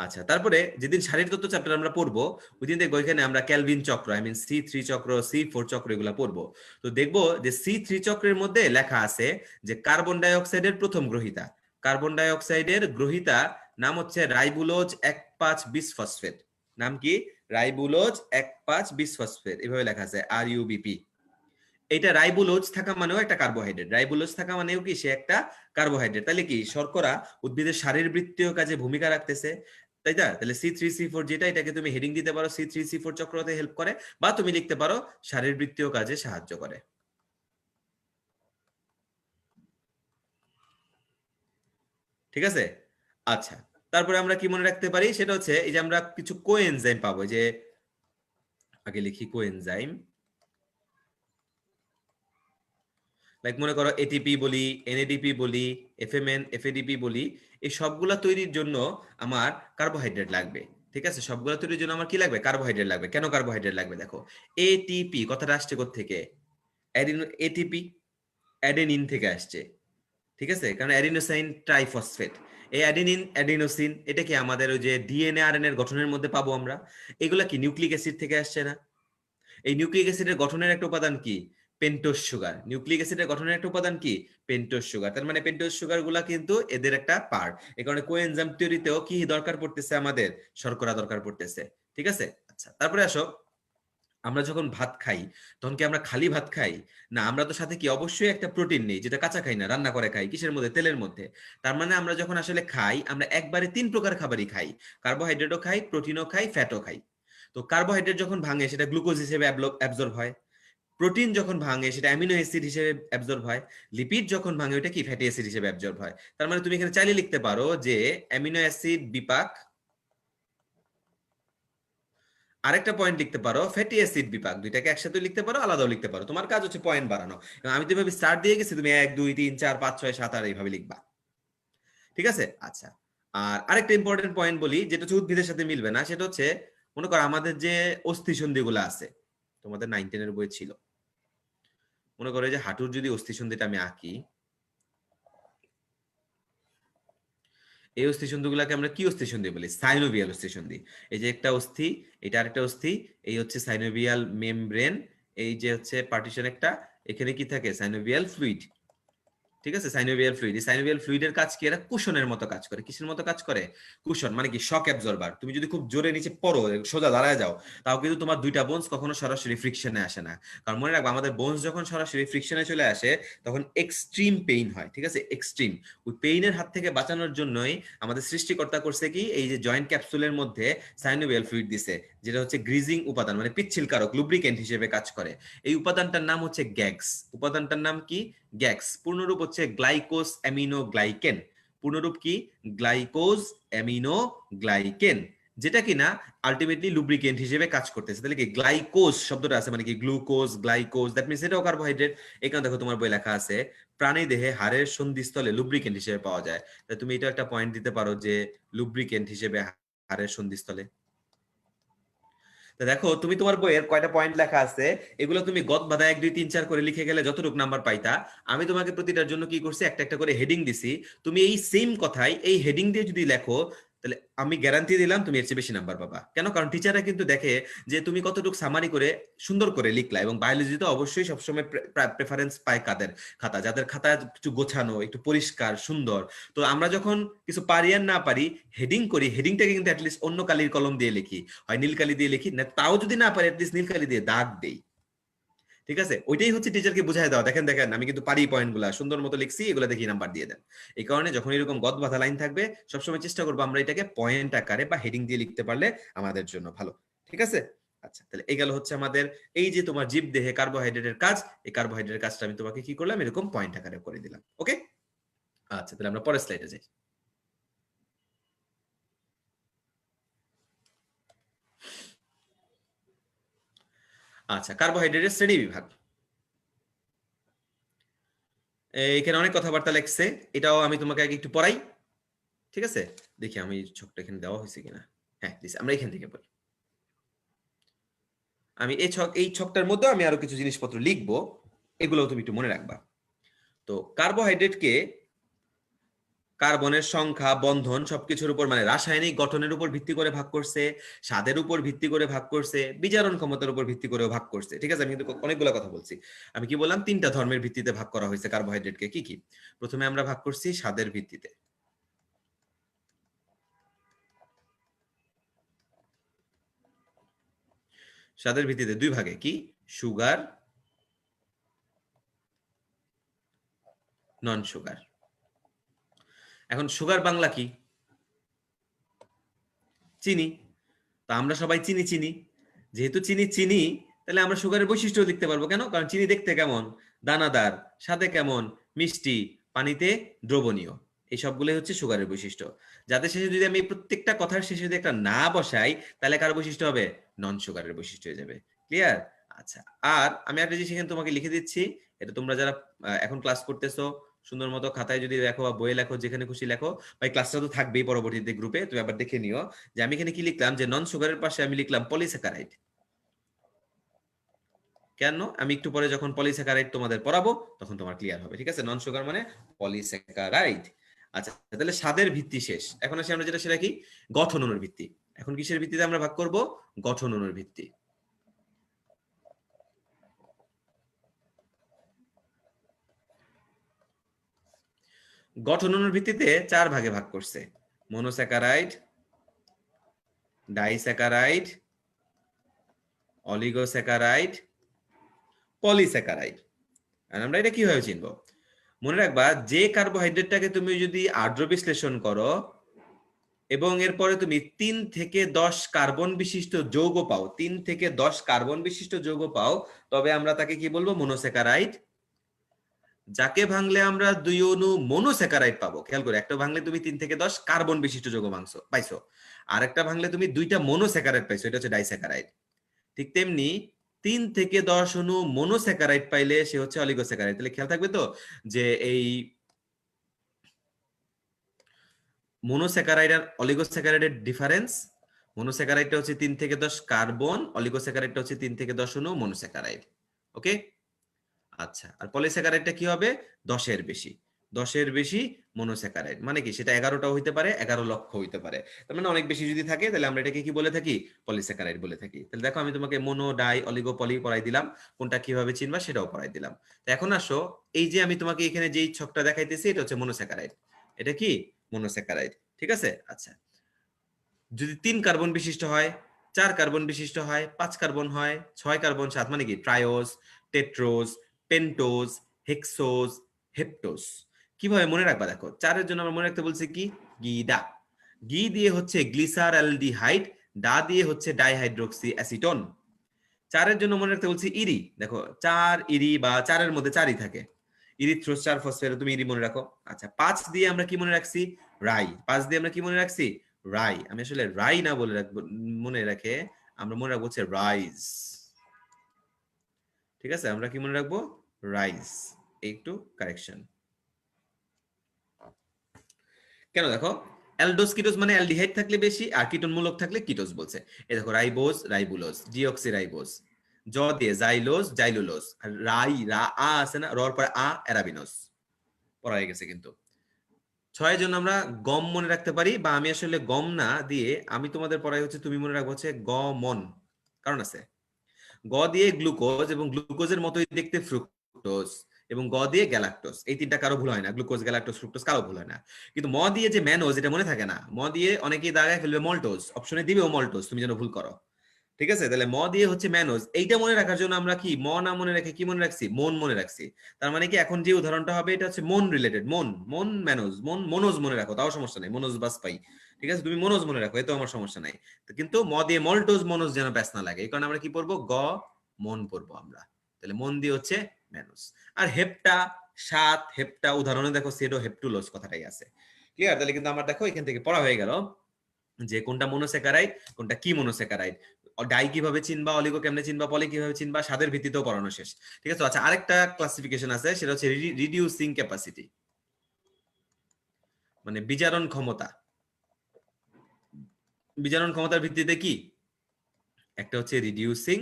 আচ্ছা, তারপরে যেদিন শারীরিক তত্ত্ব চ্যাপ্টার আমরা পড়বো ওই দিন দেখবো এখানে আমরা ক্যালভিন চক্র, আই মিন C3 চক্র, C4 চক্র এগুলা পড়বো। তো দেখবো যে C3 চক্রের মধ্যে লেখা আছে যে কার্বন ডাই অক্সাইডের প্রথম গ্রহিতা। কার্বন ডাই অক্সাইডের গ্রহিতা নাম হচ্ছে রাইবুলোজ 1,5-বিসফসফেট। নাম কি? রাইবুলোজ 1,5-বিসফসফেট, এভাবে লেখা আছে RUBP। এটা রাইবোলোজ থাকা মানেও একটা কার্বোহাইড্রেট। রাইবোলোজ থাকা মানেও কি সে একটা কার্বোহাইড্রেট। তাহলে কি শর্করা উদ্ভিদের শারীরবৃত্তীয় কাজে ভূমিকা রাখতেছে, তাই না? তাহলে C3 C4 যেটা, এটাকে তুমি হেডিং দিতে পারো C3 C4 চক্রতে হেল্প করে, বা তুমি লিখতে পারো শারীরবৃত্তীয় কাজে সাহায্য করে। ঠিক আছে, আচ্ছা, তারপরে আমরা কি মনে রাখতে পারি সেটা হচ্ছে এই যে আমরা কিছু কোএনজাইম পাবো। যে আগে লিখি কোএনজাইম, লাইক মনে করো এটিপি বলি, এনএডিপি বলি, এফএমএন, এফএডিপি বলি, এই সবগুলা তৈরির জন্য আমার কার্বোহাইড্রেট লাগবে। ঠিক আছে, সবগুলা তৈরির জন্য আমার কি লাগবে? কার্বোহাইড্রেট লাগবে। কেন কার্বোহাইড্রেট লাগবে দেখো, এটিপি কথাটা আসছে কোত্থেকে? এটিপি অ্যাডেনিন থেকে আসছে। ঠিক আছে, কারণ অ্যাডিনোসাইন ট্রাইফসফেট, এই অ্যাডেনিন অ্যাডিনোসিন এটা কি আমাদের ওই যে ডিএনএ আরএনএ এর গঠনের মধ্যে পাবো আমরা। এগুলা কি নিউক্লিক অ্যাসিড থেকে আসছে না? এই নিউক্লিক অ্যাসিডের গঠনের একটা উপাদান কি? Pentose sugar. নিউক্লিক অ্যাসিডের গঠনের একটা উপাদান কি? Pentose sugar. তার মানে পেন্টোজ সুগার গুলা কিন্তু এদের একটা পার্ট। এই কারণে কোএনজাইম তৈরিতেও কি দরকার পড়তেছে? আমাদের শর্করা দরকার পড়তেছে। ঠিক আছে, আচ্ছা তারপরে আসো, আমরা যখন ভাত খাই তখন কি আমরা খালি ভাত খাই? না, আমরা তো সাথে কি অবশ্যই একটা প্রোটিন নেই, যেটা কাঁচা খাই না, রান্না করে খাই। কিসের মধ্যে? তেলের মধ্যে। তার মানে আমরা যখন আসলে খাই, আমরা একবারে 3 প্রকার খাবারই খাই। কার্বোহাইড্রেটও খাই, প্রোটিনও খাই, ফ্যাটও খাই। তো কার্বোহাইড্রেট যখন ভাঙে সেটা গ্লুকোজ হিসেবে অ্যাবজর্ব হয়। প্রোটিন যখন ভাঙে সেটা অ্যামিনো অ্যাসিড হিসেবে অ্যাবজর্ব হয়। লিপিড যখন ভাঙে ওটা কি? ফ্যাটি অ্যাসিড হিসেবে অ্যাবজর্ব হয়। তার মানে তুমি এখানে চাইলে লিখতে পারো যে অ্যামিনো অ্যাসিড বিপাক, আরেকটা পয়েন্ট লিখতে পারো ফ্যাটি অ্যাসিড বিপাক। দুইটাকে একসাথে লিখতে পারো, আলাদাও লিখতে পারো, তোমার কাজ হচ্ছে পয়েন্ট বাড়ানো। আমি তো এভাবে স্টার দিয়ে গেছি, তুমি 1 2 3 4 5 6 7 8 এইভাবে লিখবা। ঠিক আছে, আচ্ছা। আর আরেকটা ইম্পর্টেন্ট পয়েন্ট বলি, যেটা হচ্ছে উদ্ভিদের সাথে মিলবে না, সেটা হচ্ছে মনে করো আমাদের যে অস্থি সন্ধি গুলো আছে, তোমাদের 9 10 এর বই ছিল, মনে করো যে হাঁটুর যদি অস্থি সন্ধিটা আমি আঁকি, এই অস্থি সন্ধিগুলোকে আমরা কি অস্থি সন্ধি বলি? সাইনোভিয়াল অস্থি সন্ধি। এই যে একটা অস্থি, এটা আরেকটা অস্থি, এই হচ্ছে সাইনোভিয়াল মেমব্রেন, এই যে হচ্ছে পার্টিশন একটা, এখানে কি থাকে? Synovial fluid. ঠিক আছে, সাইনোভিয়াল ফ্লুইড। এই সাইনোভিয়াল ফ্লুইডের কাজ কি? এরা কুশনের মতো কাজ করে। কিসের মতো কাজ করে? কুশন মানে কি? Shock absorber. তুমি যদি খুব জোরে নিচে পড়ো, সোজা দাঁড়ায় যাও, তাও কিন্তু তোমার দুইটা বোনস কখনো সরাসরি ফ্রিকশনে আসে না। কারণ মনে রাখবে, আমাদের বোনস যখন সরাসরি ফ্রিকশনে চলে আসে তখন এক্সট্রিম পেইন হয়। ঠিক আছে, এক্সট্রিম। ওই পেইনের হাত থেকে বাঁচানোর জন্যই আমাদের সৃষ্টিকর্তা করছে কি, এই যে জয়েন্ট ক্যাপসুলের মধ্যে সাইনোভিয়াল ফ্লুইড দিছে, যেটা হচ্ছে গ্রিজিং উপাদান, মানে পিচ্ছিল কারক, লুব্রিকেন্ট হিসেবে কাজ করে। এই উপাদানটার নাম হচ্ছে গ্যাগস। উপাদানটার নাম কি? গ্যাক্স। পূর্ণরূপ হচ্ছে গ্লাইকোজ অ্যামিনো গ্লাইকেন। পূর্ণরূপ কি? গ্লাইকোজ অ্যামিনো গ্লাইকেন, যেটা কিনা আলটিমেটলি লুব্রিকেন্ট হিসেবে কাজ করতেছে। তাহলে কি গ্লাইকোজ শব্দটা আছে মানে কি? গ্লুকোজ, গ্লাইকোজ, দ্যাট মিনস এটাও কার্বোহাইড্রেট। এখানে দেখো তোমার বই লেখা আছে প্রাণী দেহে হাড়ের সন্ধিস্থলে লুব্রিকেন্ট হিসেবে পাওয়া যায়। তাই তুমি এটা একটা পয়েন্ট দিতে পারো যে লুব্রিকেন্ট হিসেবে হাড়ের সন্ধিস্থলে। দেখো, তুমি তোমার বইয়ের কয়টা পয়েন্ট লেখা আছে, এগুলো তুমি গদ বাঁধা 1 2 3 4 করে লিখে গেলে যতটুকু নাম্বার পাইতা। আমি তোমাকে প্রতিটার জন্য কি করছি, একটা একটা করে হেডিং দিছি। তুমি এই সেম কথাই এই হেডিং দিয়ে যদি লেখো, তাহলে আমি গ্যারান্টি দিলাম তুমি এর চেয়ে বেশি নাম্বার পাবা। কেন? কারণ টিচাররা কিন্তু দেখে যে তুমি কতটুকু সামারি করে সুন্দর করে লিখলা। এবং বায়োলজিতে অবশ্যই সবসময় প্রেফারেন্স পায় কাদের? খাতা, যাদের খাতা একটু গোছানো, একটু পরিষ্কার, সুন্দর। তো আমরা যখন কিছু পারি আর না পারি, হেডিং করি, হেডিংটাকে কিন্তু অ্যাটলিস্ট অন্য কালির কলম দিয়ে লিখি, হয় নীল কালি দিয়ে লিখি, না তাও যদি না পারি অ্যাটলিস্ট নীল কালি দিয়ে দাগ দেই। ঠিক আছে, ওইটাই হচ্ছে টিচারকে বুঝাই দেওয়া, দেখেন দেখেন আমি কিন্তু পারি, পয়েন্ট গুলা সুন্দর মতো লিখছি, এগুলো দেখি নাম্বার দিয়ে দেন। এই কারণে যখন এরকম গদ বাঁধা লাইন থাকবে, সবসময় চেষ্টা করবো আমরা এটাকে পয়েন্ট আকারে বা হেডিং দিয়ে লিখতে পারলে আমাদের জন্য ভালো। ঠিক আছে, আচ্ছা তাহলে এই গেল হচ্ছে আমাদের এই যে তোমার জীব দেহে কার্বোহাইড্রেটের কাজ। এই কার্বোহাইড্রেটের কাজটা আমি তোমাকে কি করলাম, এরকম পয়েন্ট আকারে করে দিলাম। ওকে, আচ্ছা তাহলে আমরা পরের স্লাইডে যাই। আচ্ছা, কার্বোহাইড্রেটের শ্রেণী বিভাগ। এখানে অনেক কথাবার্তা লেখছে, এটাও আমি তোমাকে আগে একটু পড়াই। ঠিক আছে, দেখি আমি ছকটা এখানে দেওয়া হয়েছে কিনা। হ্যাঁ দিছি, আমরা এখান থেকে পড়ি। আমি এই ছকটার মধ্যে আমি আরো কিছু জিনিসপত্র লিখবো, এগুলোও তুমি একটু মনে রাখবা। তো কার্বোহাইড্রেটকে কার্বনের সংখ্যা, বন্ধন সবকিছুর উপর, মানে রাসায়নিক গঠনের উপর ভিত্তি করে ভাগ করছে, স্বাদের উপর ভিত্তি করে ভাগ করছে, বিজারণ ক্ষমতার উপর ভিত্তি করেও ভাগ করছে। ঠিক আছে, আমি কিন্তু অনেকগুলো কথা বলছি। আমি কি বললাম? 3টা ধর্মের ভিত্তিতে ভাগ করা হয়েছে কার্বোহাইড্রেটকে। কি কি? প্রথমে আমরা ভাগ করছি স্বাদের ভিত্তিতে। স্বাদের ভিত্তিতে 2 ভাগে, কি? সুগার, নন সুগার। এখন সুগার বাংলা কি? চিনি। তা আমরা সবাই চিনি চিনি, যেহেতু চিনি চিনি, তাহলে আমরা সুগারের বৈশিষ্ট্য লিখতে পারবো। কেন? কারণ চিনি দেখতে কেমন? দানাদার। স্বাদে কেমন? মিষ্টি। পানিতে দ্রবণীয়। এই সবগুলোই হচ্ছে সুগারের বৈশিষ্ট্য। যাদের শেষে যদি আমি প্রত্যেকটা কথার শেষে যদি একটা না বসাই, তাহলে কার বৈশিষ্ট্য হবে? নন সুগারের বৈশিষ্ট্য হয়ে যাবে। ক্লিয়ার? আচ্ছা, আর আমি একটা জিনিস এখানে তোমাকে লিখে দিচ্ছি, এটা তোমরা যারা এখন ক্লাস করতেছো সুন্দর মতো খাতায় যদি লেখো বা বইয়ে লেখো, যেখানে খুশি লেখো, বা ক্লাসটা তো থাকবেই পরবর্তীতে গ্রুপে, তুমি আবার দেখে নিও যে আমি এখানে কি লিখলাম, যে নন সুগারের পাশে আমি লিখলাম পলিস্যাকারাইড। কেন? আমি একটু পরে যখন পলিস্যাকারাইড তোমাদের পড়াবো তখন তোমার ক্লিয়ার হবে। ঠিক আছে, নন সুগার মানে পলিস্যাকারাইড। আচ্ছা, তাহলে স্বাদের ভিত্তি শেষ। এখন আসি আমরা যেটা, সেটা কি? গঠন অণুর ভিত্তি। এখন কিসের ভিত্তিতে আমরা ভাগ করব? গঠন অণুর ভিত্তি। গঠন অণুর ভিত্তিতে 4 ভাগে ভাগ করছে: মনোস্যাকারাইড, ডাইস্যাকারাইড, অলিগোস্যাকারাইড, পলিস্যাকারাইড। আর আমরা এটা কিভাবে চিনবো? মনে রাখবা, যে কার্বোহাইড্রেটটাকে তুমি যদি আর্দ্র বিশ্লেষণ করো এবং এরপরে তুমি 3 থেকে 10 কার্বন বিশিষ্ট যৌগ পাও, 3 থেকে 10 কার্বন বিশিষ্ট যৌগ পাও, তবে আমরা তাকে কি বলবো? মনোস্যাকারাইড। যাকে ভাঙলে আমরা 2 অণু মনোস্যাকারাইড পাবো। খেয়াল করে, একটা ভাঙলে তুমি 3 থেকে 10 কার্বন বিশিষ্ট যৌগ পাইছো, আর একটা ভাঙলে তুমি 2টা মনোস্যাকারাইড পাইছো, এটা হচ্ছে ডাইস্যাকারাইড। ঠিক তেমনি 3 থেকে 10 অণু মনোস্যাকারাইড পাইলে সে হচ্ছে অলিগোস্যাকারাইড। তাহলে খেয়াল থাকবে তো যে এই মনোস্যাকারাইড আর অলিগোস্যাকারাইডের ডিফারেন্স। মনোস্যাকারাইডটা হচ্ছে 3 থেকে 10 কার্বন, অলিগোস্যাকারাইডটা হচ্ছে 3 থেকে 10 অণু মনোস্যাকারাইড। ওকে, আচ্ছা। আর পলিস্যাকারাইডটা কি হবে? 10 এর বেশি। 10 এর বেশি মনোস্যাকারাইড মানে কি? সেটা 11টাও হইতে পারে, 11 লক্ষ হইতে পারে। তার মানে অনেক বেশি যদি থাকে তাহলে আমরা এটাকে কি বলে থাকি? পলিস্যাকারাইড বলে থাকি। তাহলে দেখো, আমি তোমাকে মনো, ডাই, অলিগো, পলি পড়াই দিলাম, কোনটা কিভাবে চিনবা সেটাও পড়াই দিলাম। তো এখন আসো, এই যে আমি তোমাকে এখানে যেই ছকটা দেখাইতেছি এটা হচ্ছে মনোস্যাকারাইড। এটা কি? মনোস্যাকারাইড। ঠিক আছে, আচ্ছা। যদি 3 কার্বন বিশিষ্ট হয়, 4 কার্বন বিশিষ্ট হয়, 5 কার্বন হয়, 6 কার্বন, 7 মানে কি? ট্রায়োজ, টেট্রোজ, পেন্টোজ, হেক্সোজ, হেপ্টোজ। কিভাবে মনে রাখবা? দেখো, 4 এর জন্য আমরা মনে রাখতে বলছি কি? গিডা। গি দিয়ে হচ্ছে গ্লিসারঅ্যালডিহাইড, ডা দিয়ে হচ্ছে ডাইহাইড্রোক্সি অ্যাসিটোন। 4 এর জন্য মনে রাখতে বলছি ইরি। দেখো, 4 ইরি বা 4 এর মধ্যে 4ই থাকে। ইরিথ্রোস 4 ফসফেট, তুমি ইরি মনে রাখো। আচ্ছা, 5 দিয়ে আমরা কি মনে রাখছি? রাই। 5 দিয়ে আমরা কি মনে রাখছি? রাই। আমি আসলে রাই না বলে রাখবো, মনে রাখে আমরা মনে রাখবো হচ্ছে রাইস। ঠিক আছে, আমরা কি মনে রাখবো? রাইস। একটু কারেকশন। কেন? দেখো, অ্যালডোস কিটোজ মানে অ্যালডিহাইড থাকলে বেশি, আর কিটোন মূলক থাকলে কিটোজ বলছে। এই দেখো, রাইবোজ, রাইবুলোজ, ডিঅক্সিরাইবোজ, জ দিয়ে জাইলোজ, জাইলুলোজ, আর রাই, রা, আ আছে না, রর পরে আ, অ্যারাবিনোস। পড়া হয়ে গেছে কিন্তু। 6 এর জন্য আমরা গম মনে রাখতে পারি, বা আমি আসলে গম না দিয়ে আমি তোমাদের পড়াই হচ্ছে, তুমি মনে রাখবো হচ্ছে গমন। কারণ আছে, গ দিয়ে গ্লুকোজ, এবং গ্লুকোজের মতোই দেখতে ফ্রুক্টোজ, এবং গ দিয়ে গ্যালাক্টোজ। এই তিনটা কারো ভুল হয় না, গ্লুকোজ, গ্যালাক্টোজ, ফ্রুক্টোজ কারো ভুল হয় না। কিন্তু ম দিয়ে যে ম্যানোজ, এটা মনে থাকে না। ম দিয়ে অনেকেই দাগায় ফেলবে মল্টোজ, অপশনে দিবেও মল্টোজ, তুমি যেন ভুল করো। ঠিক আছে, তাহলে ম দিয়ে হচ্ছে ম্যানোজ। এইটা মনে রাখার জন্য আমরা কি ম না মনে রেখে কি মনে রাখছি? মন মনে রাখছি। তার মানে কি, এখন যে উদাহরণটা হবে এটা হচ্ছে মন রিলেটেড। মন, মন, ম্যানোজ, মন, মনোজ মনে রাখো, তাও সমস্যা নাই। মনোজ বাস পাই। ঠিক আছে, তুমি মনোজ মনে রাখো, এতেও আমার সমস্যা নাই। কিন্তু ম দিয়ে মল্টোজ, মনোজ যেন ব্যাস না লাগে, এই কারণে আমরা কি পড়বো? গ, মন পড়বো আমরা। তাহলে মন দিয়ে হচ্ছে ম্যানোজ। আর হেপটা, সাত, হেপটা উদাহরণে দেখো সেডো হেপটুলোজ কথাটাই আছে। ক্লিয়ার? তাহলে কিন্তু আমার দেখো এখান থেকে পড়া হয়ে গেল যে কোনটা মনোস্যাকারাইড, কোনটা কি মনোস্যাকারাইড, ডাই কিভাবে চিনবা, অলিগো কেমনে চিনবা, পলি কিভাবে চিনবা, স্বাদের ভিত্তিতেও পড়ানো শেষ। ঠিক আছে, আচ্ছা, আরেকটা ক্লাসিফিকেশন আছে, সেটা হচ্ছে রিডিউসিং ক্যাপাসিটি, মানে বিজারণ ক্ষমতা। বিজারণ ক্ষমতার ভিত্তিতে কি? একটা হচ্ছে রিডিউসিং,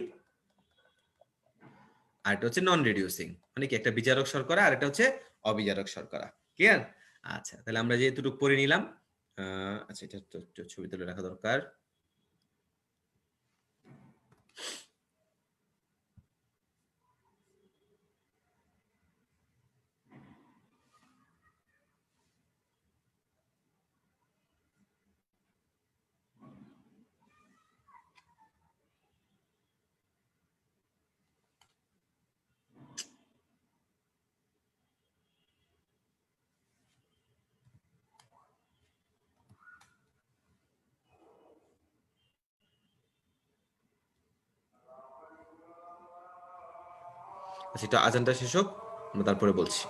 আর একটা হচ্ছে নন রিডিউসিং। মানে কি, একটা বিজারক শর্করা আর একটা হচ্ছে অবিজারক শর্করা। ক্লিয়ার? আচ্ছা, তাহলে আমরা যেহেতু পড়ে নিলাম, আচ্ছা, এটা তো ছবি তুলে রাখা দরকার। আচ্ছা, এটা আজানটা শেষ হোক, আমরা তারপরে বলছি।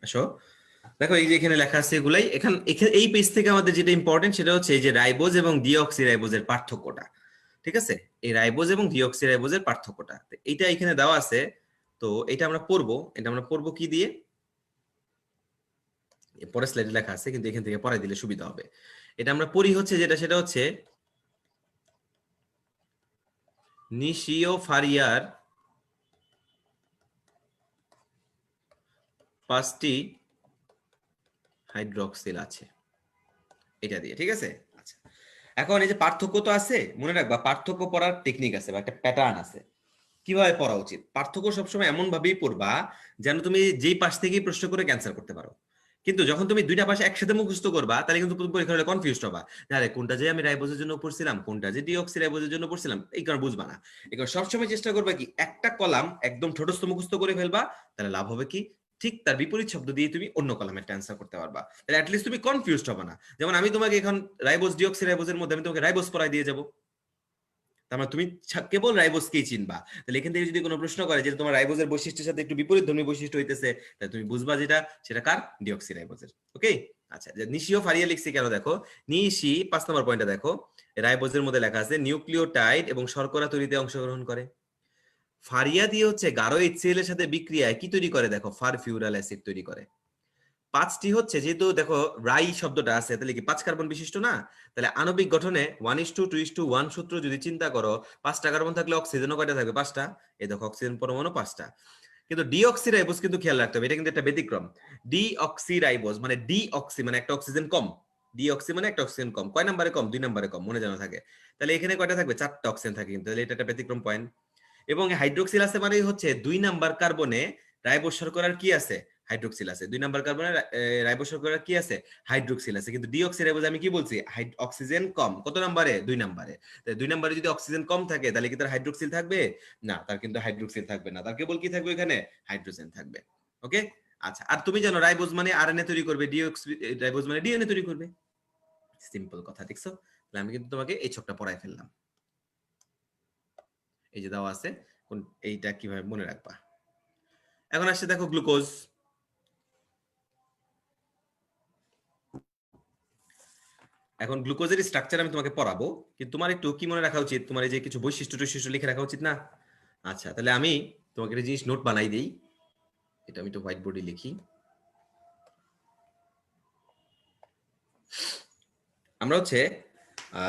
আসো, দেখো এই যে এখানে লেখা আছে এগুলাই, এখানে এই পেজ থেকে আমাদের যেটা ইম্পর্টেন্ট সেটা হচ্ছে এই যে রাইবোজ এবং ডিঅক্সিরাইবোজের পার্থক্যটা। ঠিক আছে, এই রাইবোজ এবং ডিঅক্সিরাইবোজের পার্থক্যটা এইটা এখানে দেওয়া আছে। তো এটা আমরা পড়বো, এটা আমরা পড়বো কি দিয়ে, পরের স্লাইডে লেখা আছে কিন্তু এখান থেকে পড়াই দিলে সুবিধা হবে। এটা আমরা পড়ি হচ্ছে যেটা, সেটা হচ্ছে নিশিও ফারিয়ার 5টি হাইড্রোক্সিল আছে, এটা দিয়ে। ঠিক আছে, আচ্ছা এখন এই যে পার্থক্য তো আছে, মনে রাখবা পার্থক্য পড়ার টেকনিক আছে বা একটা প্যাটার্ন আছে কিভাবে পড়া উচিত। পার্থক্য সবসময় এমন ভাবেই পড়বা যেন তুমি যেই পাশ থেকেই প্রশ্ন করে ক্যান্সেল করতে পারো। কিন্তু যখন তুমি দুইটা পাশে একসাথে মুখস্থ করবা তাহলে কিন্তু পরীক্ষা হলে কনফিউজ হবা, আরে কোনটা যে আমি রাইবোজের জন্য পড়ছিলাম, কোনটা যে ডিঅক্সিরাইবোজের জন্য পড়ছিলাম, এই কারণে বুঝবা না। এই কারণে সবসময় চেষ্টা করবা কি একটা কলাম একদম ঠোঁটস্থ মুখস্থ করে ফেলবা, তাহলে লাভ হবে কি ঠিক তার বিপরীত শব্দ দিয়ে তুমি অন্য কলামের অ্যান্সার করতে পারবা, তাহলে অ্যাটলিস্ট তুমি কনফিউজড হবে না। যেমন আমি তোমাকে এখন রাইবোজ ডিঅক্সিরাইবোজের মধ্যে আমি তোমাকে রাইবোজ পড়াই দিয়ে যাবো, তার মানে তুমি কেবল রাইবোজকেই চিনবা। তাহলে এখান থেকে যদি কোনো প্রশ্ন করে যে তোমার রাইবোজের বৈশিষ্ট্যের সাথে একটু বিপরীতধর্মী বৈশিষ্ট্য হইতেছে, তাহলে তুমি বুঝবা যেটা সেটা কার, ডিঅক্সিরাইবোজের। ওকে, আচ্ছা যে নিশিও ফারিয়া লিখছি কেন দেখো, নিশি 5 নম্বর পয়েন্টে দেখো, রাইবোজের মধ্যে লেখা আছে নিউক্লিওটাইড এবং শর্করা তৈরিতে অংশগ্রহণ করে। ফারিয়া দিয়ে হচ্ছে গাঢ় HCl এর সাথে বিক্রিয়ায় কি তৈরি করে দেখো, ফারফিউরাল অ্যাসিড তৈরি করে। 5টি হচ্ছে যেহেতু দেখো রাই শব্দটা আছে তাহলে কি 5 কার্বন বিশিষ্ট না, তাহলে আণবিক গঠনে 1:2:1 সূত্র যদি চিন্তা করো, 5টা কার্বন থাকলে অক্সিজেনও কয়টা থাকবে, 5টা। এই দেখো অক্সিজেন পরমাণু 5টা। কিন্তু ডিঅক্সিরাইবোজ কিন্তু খেয়াল রাখতে হবে, এটা কিন্তু একটা ব্যতিক্রম। ডিঅক্সিরাইবোজ মানে ডিঅক্সি মানে একটা অক্সিজেন কম, ডিঅক্সি মানে একটা অক্সিজেন কম, কয় নম্বরে কম, 2 নম্বরে কম, মনে জানা থাকে। তাহলে এখানে কয়টা থাকবে, 4টা অক্সিজেন থাকে কিন্তু, তাহলে এটা একটা ব্যতিক্রম পয়েন্ট। এবং হাইড্রোক্সিল আছে মানে হচ্ছে 2 নাম্বার কার্বনে রাইবোজ শর্করার কি আছে, হাইড্রোক্সিল আছে। 2 নাম্বার কার্বনে রাইবোজ শর্করার কি আছে, হাইড্রোক্সিল আছে। কিন্তু ডিঅক্সিরাইবোজ আমি কি বলছি, অক্সিজেন কম, কত নম্বরে, 2 নম্বরে। তাই 2 নম্বরে যদি অক্সিজেন কম থাকে তাহলে কি তার হাইড্রোক্সিল থাকবে না, তার কিন্তু হাইড্রোক্সিল থাকবে না, তার কেবল কি থাকবে এখানে, হাইড্রোজেন থাকবে। ওকে, আচ্ছা আর তুমি জানো রাইবোজ মানে আরএনএ তৈরি করবে, রাইবোজ মানে ডিএনএ তৈরি করবে। সিম্পল কথা, দেখছো? তাহলে আমি কিন্তু তোমাকে এই ছকটা পড়াই ফেললাম, এই যে দেওয়া আছে কোন, এইটা কিভাবে মনে রাখবা। এখন আসছে দেখো গ্লুকোজ। এখন গ্লুকোজের স্ট্রাকচার আমি তোমাকে পড়াবো, কিন্তু তোমার একটু কি মনে রাখা উচিত, তোমার এই যে কিছু বৈশিষ্ট্য টৈশিষ্ট্য লিখে রাখা উচিত না? আচ্ছা তাহলে আমি তোমাকে একটা জিনিস নোট বানাই দিই, এটা আমি তো হোয়াইট বোর্ডে লিখি। আমরা হচ্ছে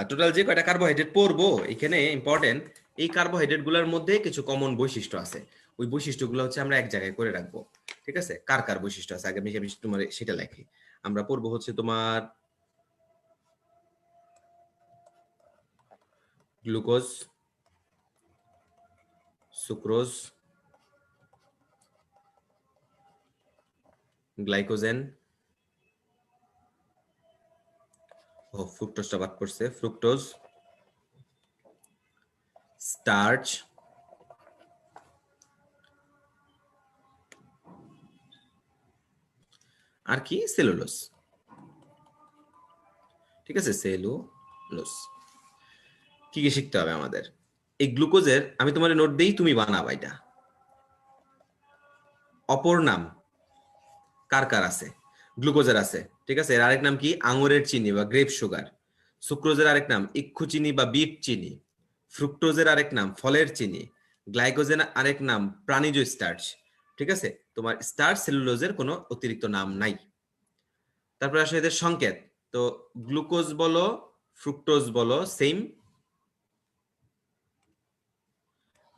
টোটাল যে কয়টা কার্বোহাইড্রেট পড়বো এখানে ইম্পর্টেন্ট, এই কার্বোহাইড্রেট গুলোর মধ্যে কিছু কমন বৈশিষ্ট্য আছে, ওই বৈশিষ্ট্যগুলো হচ্ছে আমরা এক জায়গায় করে রাখবো। ঠিক আছে, কার কার বৈশিষ্ট্য আছে আগে আমি তোমার সেটা লেখি। আমরা পড়বো হচ্ছে তোমার গ্লুকোজ, সুক্রোজ, গ্লাইকোজেন, ও ফ্রুক্টোজটা বাদ পড়ছে, ফ্রুক্টোজ, স্টার্চ, আর কি, সেলুলোজ। ঠিক আছে, সেলুলোজ। কি কি শিখতে হবে আমাদের, এই গ্লুকোজের আমি তোমার নোট দেই, তুমি বানাবা এটা। অপর নাম কার কার আছে, গ্লুকোজের আছে। ঠিক আছে, এর আরেক নাম কি, আঙুরের চিনি বা গ্রেপ সুগার। সুক্রোজের আরেক নাম ইক্ষু চিনি বা বিট চিনি। ফ্রুক্টোজের আরেক নাম ফলের চিনি। গ্লাইকোজেন আরেক নাম প্রাণীজ স্টার্চ। ঠিক আছে, তোমার স্টার্চ সেলুলোজের কোনো অতিরিক্ত নাম নাই। তারপরে আসলে এদের সংকেত, তো গ্লুকোজ বলো ফ্রুক্টোজ বলো সেম,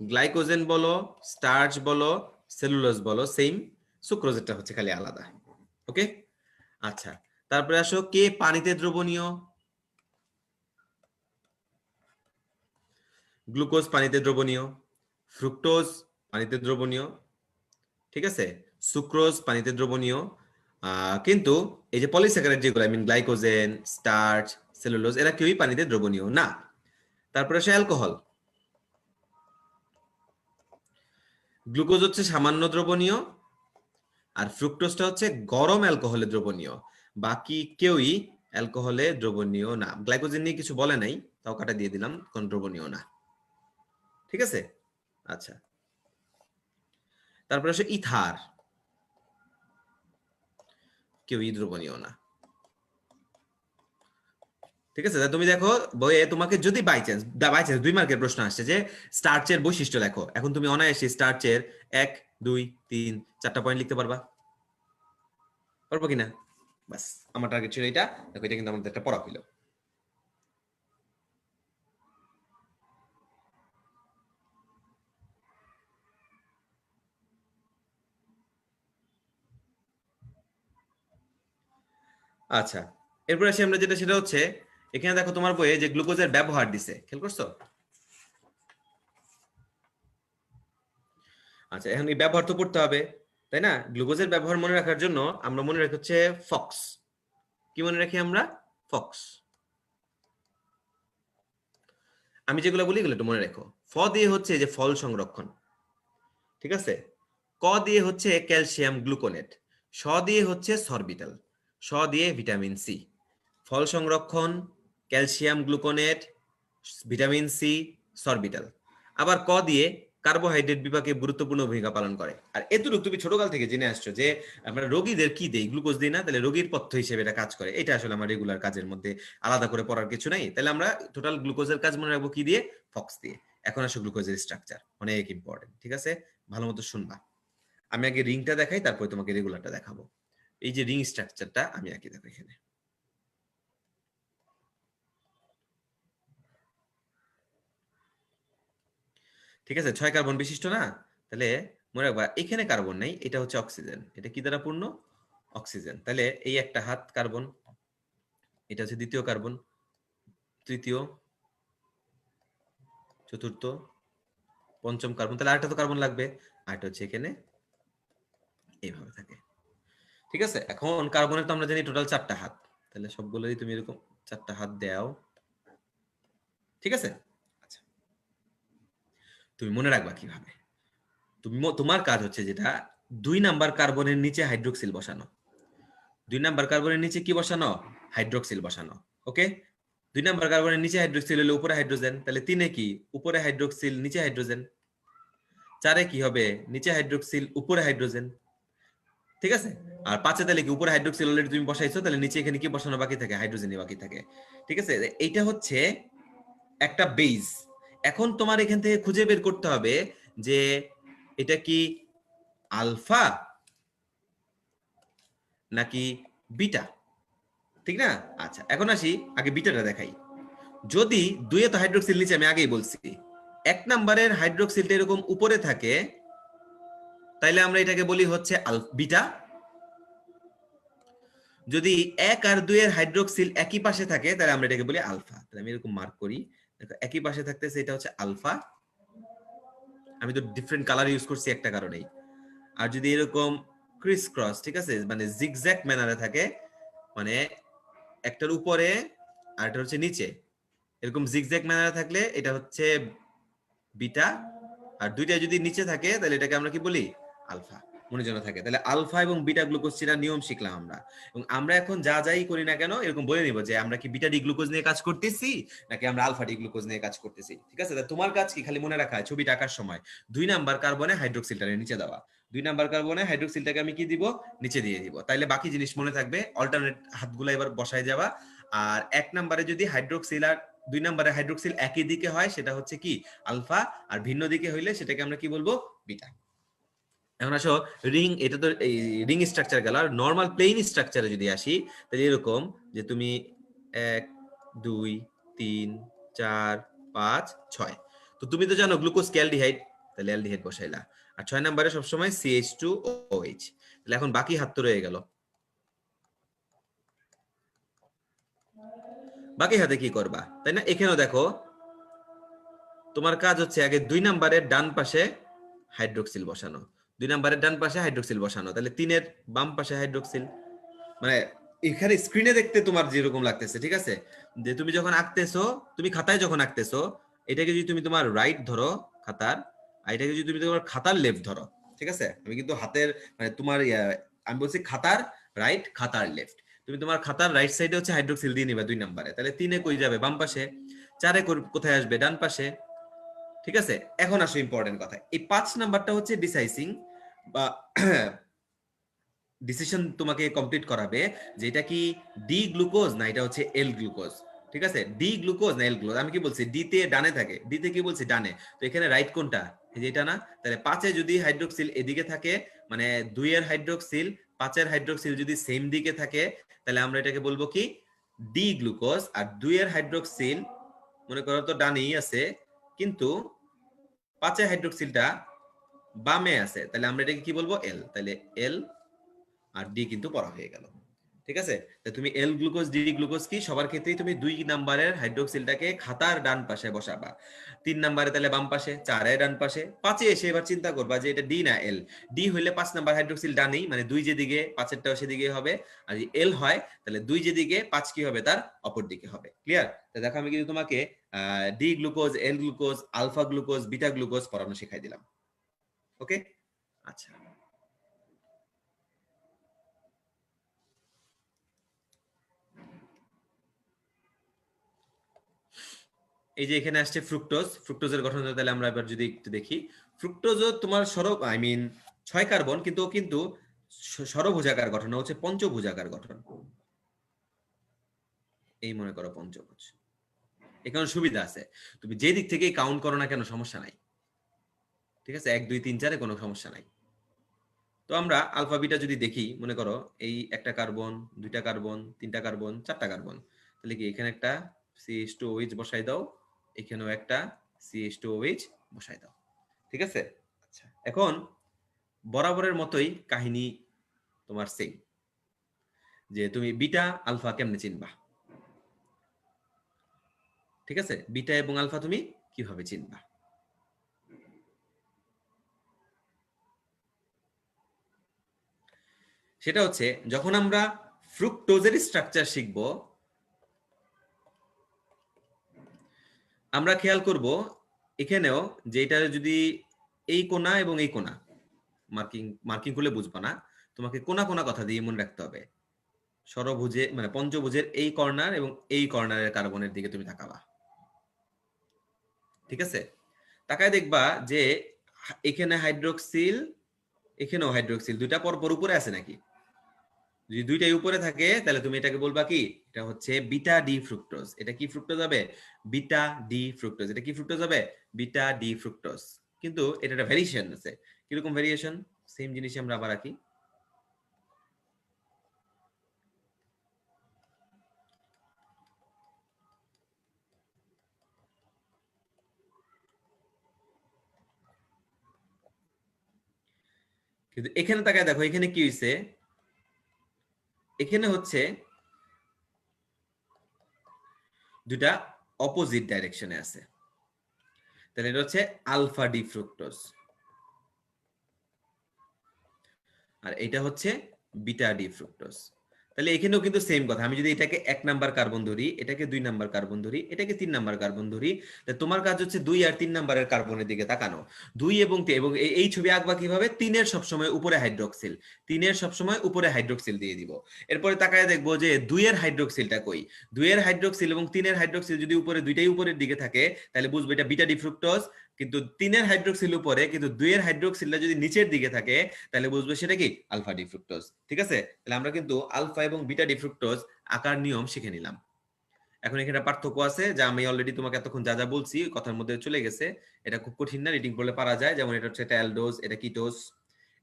গ্লাইকোজেন বলো স্টার্চ বলো সেলুলোজ বলো সেম, সুক্রোজেরটা হচ্ছে খালি আলাদা। ওকে, আচ্ছা তারপরে আসো কে পানিতে দ্রবণীয়, গ্লুকোজ পানিতে দ্রবণীয়, ফ্রুক্টোজ পানিতে দ্রবণীয়। ঠিক আছে, সুক্রোজ পানিতে দ্রবণীয়, কিন্তু এই যে পলিস্যাকারাইড যেগুলো I mean glycogen starch cellulose এরা কেউই পানিতে দ্রবণীয় না। তারপরে আসে অ্যালকোহল, গ্লুকোজ হচ্ছে সামান্য দ্রবণীয়, আর ফ্রুক্টোজটা হচ্ছে গরম অ্যালকোহলে দ্রবণীয়, বাকি কেউই অ্যালকোহলে দ্রবণীয় না। গ্লাইকোজেন নিয়ে কিছু বলে নাই, তাও কাটা দিয়ে দিলাম, কোন দ্রবণীয় না। ঠিক আছে, আচ্ছা তারপরে আসে ইথার, কেউই দ্রবণীয় না। ঠিক আছে, তুমি দেখো বইয়ে তোমাকে যদি বাই চান্স 2 মার্কের প্রশ্ন আসছে যে স্টার্চের বৈশিষ্ট্য লেখো, এখন তুমি অনায়াসে স্টার্চের 1 2 3 4টা পয়েন্ট লিখতে পারবা, পারবো কিনা? বাস, আমার টার্গেট ছিল এটা। দেখো এটা কিন্তু আমাদের একটা পড়া হইলো। আচ্ছা, এরপর আসি আমরা যেটা, সেটা হচ্ছে এখানে দেখো তোমার বইয়ে যে গ্লুকোজের ব্যবহার দিছে, খেয়াল করছো? আচ্ছা, এখন এই ব্যবহার তো পড়তে হবে, তাই না? গ্লুকোজের ব্যবহার মনে রাখার জন্য আমরা মনে রাখি হচ্ছে ফক্স। কি মনে রাখি আমরা? ফক্স। আমি যেগুলো বলি এগুলো একটু মনে রাখো। ফ দিয়ে হচ্ছে যে ফল সংরক্ষণ, ঠিক আছে? ক দিয়ে হচ্ছে ক্যালসিয়াম গ্লুকোনেট, স দিয়ে হচ্ছে সরবিটাল, স দিয়ে ভিটামিন সি। ফল সংরক্ষণ, calcium gluconate, vitamin C, sorbitol. আবার ক দিয়ে কার্বোহাইড্রেট বিভাগে গুরুত্বপূর্ণ ভূমিকা পালন করে। আর এতটুকু তুমি ছোটকাল থেকে জেনে আসছো যে আমরা রোগীদের কি দেই, গ্লুকোজ দিই না, তাহলে রোগীর পথ্য হিসেবে এটা কাজ করে। এটা আসলে আমার রেগুলার কাজের মধ্যে আলাদা করে পড়ার কিছু নাই। তাহলে আমরা টোটাল গ্লুকোজের কাজ মনে রাখবো কি দিয়ে? ফক্স দিয়ে। এখন আসো গ্লুকোজের স্ট্রাকচার, অনেক ইম্পর্টেন্ট, ঠিক আছে? ভালো মতো শুনবা। আমি আগে রিংটা দেখাই, তারপরে তোমাকে রেগুলারটা দেখাবো। এই যে রিং স্ট্রাকচারটা আমি আঁকি, দেখো এখানে। ঠিক আছে, 6 কার্বন বিশিষ্ট না? তাহলে মনে রাখবা এখানে কার্বন নাই, এটা হচ্ছে অক্সিজেন। এটা কি দ্বারা পূর্ণ? অক্সিজেন। তাহলে এই একটা হাত কার্বন, এটা হচ্ছে দ্বিতীয় কার্বন, তৃতীয়, চতুর্থ, পঞ্চম কার্বন। তাহলে আরেকটা তো কার্বন লাগবে, আরেকটা হচ্ছে এখানে এইভাবে থাকে। ঠিক আছে, এখন কার্বনের তো আমরা জানি টোটাল 4টা হাত, তাহলে সবগুলোই তুমি এরকম 4টা হাত দাও। ঠিক আছে, আচ্ছা, তুমি মনে রাখবা কিভাবে। তোমার কাজ হচ্ছে যেটা, 2 নাম্বার কার্বনের নিচে হাইড্রোক্সিল বসানো। 2 নাম্বার কার্বনের নিচে কি বসানো? হাইড্রোক্সিল বসানো। ওকে, 2 নাম্বার কার্বনের নিচে হাইড্রোক্সিল হলে উপরে হাইড্রোজেন, তাহলে 3-এ কি? উপরে হাইড্রোক্সিল নিচে হাইড্রোজেন। 4-এ কি হবে? নিচে হাইড্রোক্সিল উপরে হাইড্রোজেন। ঠিক আছে, আর 5-এ তাহলে কি? উপরে হাইড্রোক্সিল অলরেডি তুমি বসাইছো, তাহলে নিচে এখানে কি বসানো বাকি থাকে? হাইড্রোজেনই বাকি থাকে। ঠিক আছে, এইটা হচ্ছে একটা বেস। এখন তোমার এখান থেকে খুঁজে বের করতে হবে যে এটা কি আলফা নাকি বিটা, ঠিক না? আচ্ছা, এখন আসি আগে বিটাটা দেখাই। যদি 2-এ তো হাইড্রোক্সিল নিচে, আমি আগেই বলছি। 1 নাম্বারের হাইড্রোক্সিলটা এরকম উপরে থাকে, তাইলে আমরা এটাকে বলি হচ্ছে বিটা। যদি 1 আর 2 এর হাইড্রোক্সিল একই পাশে থাকে, তাহলে আমরা এটাকে বলি আলফা। তাহলে আমি এরকম মার্ক করি, দেখো একই পাশে থাকতেছে, এটা হচ্ছে আলফা। আমি তো ডিফারেন্ট কালার ইউজ করছি একটা কারণেই। আর যদি এরকম ক্রিস ক্রস, ঠিক আছে, মানে জিগজ্যাগ ম্যানারে থাকে, মানে একটার উপরে আর একটা হচ্ছে নিচে, এরকম জিগজ্যাগ ম্যানারে থাকলে এটা হচ্ছে বিটা। আর দুইটা যদি নিচে থাকে, তাহলে এটাকে আমরা কি বলি? আলফা। মনে যেন থাকে। তাহলে আলফা এবং বিটা গ্লুকোজ চিনার নিয়ম শিখলাম আমরা। এবং আমরা এখন যা যাই করি না কেন, এরকম বলে নিব যে আমরা কি বিটা ডি গ্লুকোজ নিয়ে কাজ করতেছি নাকি আমরা আলফা ডি গ্লুকোজ নিয়ে কাজ করতেছি। ঠিক আছে, তোমার কাজ কি? খালি মনে রাখা ছবি আঁকার সময় 2 নাম্বার কার্বনে হাইড্রোক্সিলটাকে নিচে দেওয়া। 2 নাম্বার কার্বনে হাইড্রোক্সিলটাকে আমি কি দিব? নিচে দিয়ে দিব। তাইলে বাকি জিনিস মনে থাকবে। অল্টারনেট হাতগুলো এবার বসায় যাবা। আর 1 নাম্বারে যদি হাইড্রোক্সিল আর 2 নাম্বারে হাইড্রোক্সিল একই দিকে হয়, সেটা হচ্ছে কি? আলফা। আর ভিন্ন দিকে হইলে সেটাকে আমরা কি বলবো? বিটা। এখন আসো রিং, এটা তো এই রিং স্ট্রাকচার গেল। আর নরমাল প্লেন স্ট্রাকচারে যদি আসি, তাহলে এরকম যে তুমি 1 2 3 4 5 6। তো তুমি তো জানো গ্লুকোজ কি অ্যালডিহাইড, তাহলে অ্যালডিহাইড বসাইলা। আর 6 নম্বরে সবসময় CH2OH। তাহলে এখন বাকি হাত তো রয়ে গেল। বাকি হাতে কি করবা, তাই না? এখানেও দেখো তোমার কাজ হচ্ছে আগে 2 নাম্বারের ডান পাশে হাইড্রোক্সিল বসানো। 2 নাম্বারের ডান পাশে হাইড্রোক্সিল বসানো, তাহলে 3-এর বাম পাশে হাইড্রোক্সিল। মানে এখানে স্ক্রিনে দেখতে তোমার যেরকম লাগতেছে, ঠিক আছে, যে তুমি যখন আঁকতেছো, তুমি খাতায় যখন আঁকতেছো, এটাকে যদি তুমি তোমার রাইট ধরো খাতার, আর এটাকে যদি তুমি তোমার খাতার লেফট ধরো, ঠিক আছে, আমি কিন্তু হাতের মানে তোমার আমি বলছি খাতার রাইট, খাতার লেফট। তুমি তোমার খাতার রাইট সাইডে হচ্ছে হাইড্রোক্সিল দিয়ে নিবা 2 নাম্বারে, তাহলে 3-এ কই যাবে? বাম পাশে। 4-এ কোথায় আসবে? ডান পাশে। ঠিক আছে, এখন আসো ইম্পর্টেন্ট কথা। এই 5 নাম্বারটা হচ্ছে ডিসাইসিং বা ডিসিশন তোমাকে কমপ্লিট করাবে যে এটা কি ডি গ্লুকোজ না এটা হচ্ছে এল গ্লুকোজ। ঠিক আছে, ডি গ্লুকোজ না এল গ্লুকোজ। আমি কি বলছি ডি তে ডানে থাকে, ডি তে কি বলছি ডানে, তো এখানে রাইট কোনটা, এই যে এটা না, তাহলে 5 এ যদি হাইড্রোক্সিল এদিকে থাকে মানে 2 এর হাইড্রোক্সিল 5 এর হাইড্রোক্সিল যদি সেম দিকে থাকে তাহলে আমরা এটাকে বলবো কি ডি গ্লুকোজ। আর 2 এর হাইড্রোক্সিল মনে করো তো ডানেই আছে কিন্তু 5 এর হাইড্রোক্সিলটা বামে আছে, তাহলে আমরা এটাকে কি বলবো এল, তাহলে এল আর ডি কিন্তু পড়া হয়ে গেল। ঠিক আছে, তুমি এল গ্লুকোজ ডি গ্লুকোজ কি সবার ক্ষেত্রেই তুমি 2 নাম্বারের হাইড্রোক্সিলটাকে খাতার ডান পাশে বসাবা, 3 নাম্বারে তাহলে বাম পাশে, 4 এ ডান পাশে, 5 এ এসে এবার চিন্তা করবা যে এটা ডি না এল। ডি হইলে 5 নাম্বার হাইড্রোক্সিল ডানেই, মানে 2 যেদিকে 5 এরটাও সেদিকে হবে, আর যদি এল হয় তাহলে 2 যেদিকে 5 কি হবে তার অপর দিকে হবে। ক্লিয়ার? তো দেখো আমি কিন্তু তোমাকে D glucose L glucose alpha glucose beta glucose পড়ানো শেখাই দিলাম। ওকে, আচ্ছা। এই যে এখানে আসছে ফ্রুক্টোজ, ফ্রুক্টোজের গঠন তাহলে আমরা এবার যদি একটু দেখি, ফ্রুক্টোজও তোমার সরব আই মিন 6 কার্বন, কিন্তু কিন্তু ষড়ভুজাকার গঠন হচ্ছে পঞ্চভুজাকার গঠন। এই মনে করো পঞ্চভুজ, এখানে সুবিধা আছে, তুমি যে দিক থেকে কাউন্ট করো না কেন সমস্যা নাই। ঠিক আছে, 1 2 3 4 এ কোনো সমস্যা নাই। তো আমরা আলফা বিটা যদি দেখি, মনে করো এই একটা কার্বন, দুইটা কার্বন, তিনটা কার্বন, চারটা কার্বন, তাহলে কি এখানে একটা CH2OH বসাই দাও, এখানেও একটা CH2OH বসাই দাও। ঠিক আছে, আচ্ছা। এখন বরাবরের মতোই কাহিনী তোমার সেম, যে তুমি বিটা আলফা কেমনে চিনবা। ঠিক আছে, বিটা এবং আলফা তুমি কিভাবে চিনবা? সেটা হচ্ছে যখন আমরা ফ্রুক্টোজের স্ট্রাকচার শিখব, আমরা খেয়াল করব এখানেও যে এটা যদি এই কোণা এবং এই কোণা, মার্কিং মার্কিং করলে বুঝবা না, তোমাকে কোণা কোণা কথা দিয়ে মনে রাখতে হবে। ষড়ভুজে মানে পঞ্চভুজের এই কর্নার এবং এই কর্নারের কার্বনের দিকে তুমি তাকাবা। ঠিক আছে, তাকায় দেখবা যে এখানে হাইড্রোক্সিল, এখানেও হাইড্রোক্সিল, দুইটা পরপর উপরে আছে নাকি? যদি দুইটাই উপরে থাকে তাহলে তুমি এটাকে বলবা কি এটা হচ্ছে বিটা ডি ফ্রুক্টোজ। এটা কি ফ্রুক্টোজ হবে? Beta D fructose. এটা কি ফ্রুক্টোজ হবে? Beta D fructose. কিন্তু এটা একটা ভেরিয়েশন আছে। কিরকম ভেরিয়েশন? সেম জিনিস আমরা আবার আঁকি। কিন্তু এখানে তাকায় দেখো এখানে কি হইছে, এখানে হচ্ছে দুটা অপোজিট ডাইরেকশনে আছে, তাহলে এটা হচ্ছে আলফা ডি ফ্রুক্টোজ, আর এটা হচ্ছে বিটা ডি ফ্রুক্টোজ। তাহলে এখানেও কিন্তু সেম কথা, আমি যদি এটাকে 1 নাম্বার কার্বন ধরি, এটাকে 2 নাম্বার কার্বন ধরি, এটাকে 3 নাম্বার কার্বন ধরি, তাহলে তোমার কাজ হচ্ছে 2 আর 3 নাম্বারের কার্বনের দিকে তাকানো। 2 এবং এবং এই ছবি আঁকবা কিভাবে? 3 এর সবসময় উপরে হাইড্রোক্সিল, 3 এর সবসময় উপরে হাইড্রোক্সিল দিয়ে দিব। এরপরে তাকায় দেখবো যে 2 এর হাইড্রোক্সিলটা কই। 2 এর হাইড্রোক্সিল এবং 3 এর হাইড্রোক্সিল যদি উপরে দুইটাই উপরের দিকে থাকে তাহলে বুঝবো এটা বিটা ডি ফ্রুক্টোজ। কিন্তু 3 এর হাইড্রোক্সিল উপরে, কিন্তু 2 এর হাইড্রোক্সিলটা যদি নিচের দিকে থাকে তাহলে বুঝবো সেটা কি আলফা ডি ফ্রুক্টোজ। ঠিক আছে, তাহলে আমরা কিন্তু আলফা এবং বিটা ডি ফ্রুক্টোজ আকার নিয়ম শিখে নিলাম। এখন এখানে পার্থক্য আছে যা আমি অলরেডি তোমাকে এতক্ষণ যা যা বলছি কথার মধ্যে চলে গেছে। এটা খুব কঠিন না, রিডিং করলে পারা যায়। যেমন এটা হচ্ছে একটা অ্যালডোজ, এটা কিটোজ,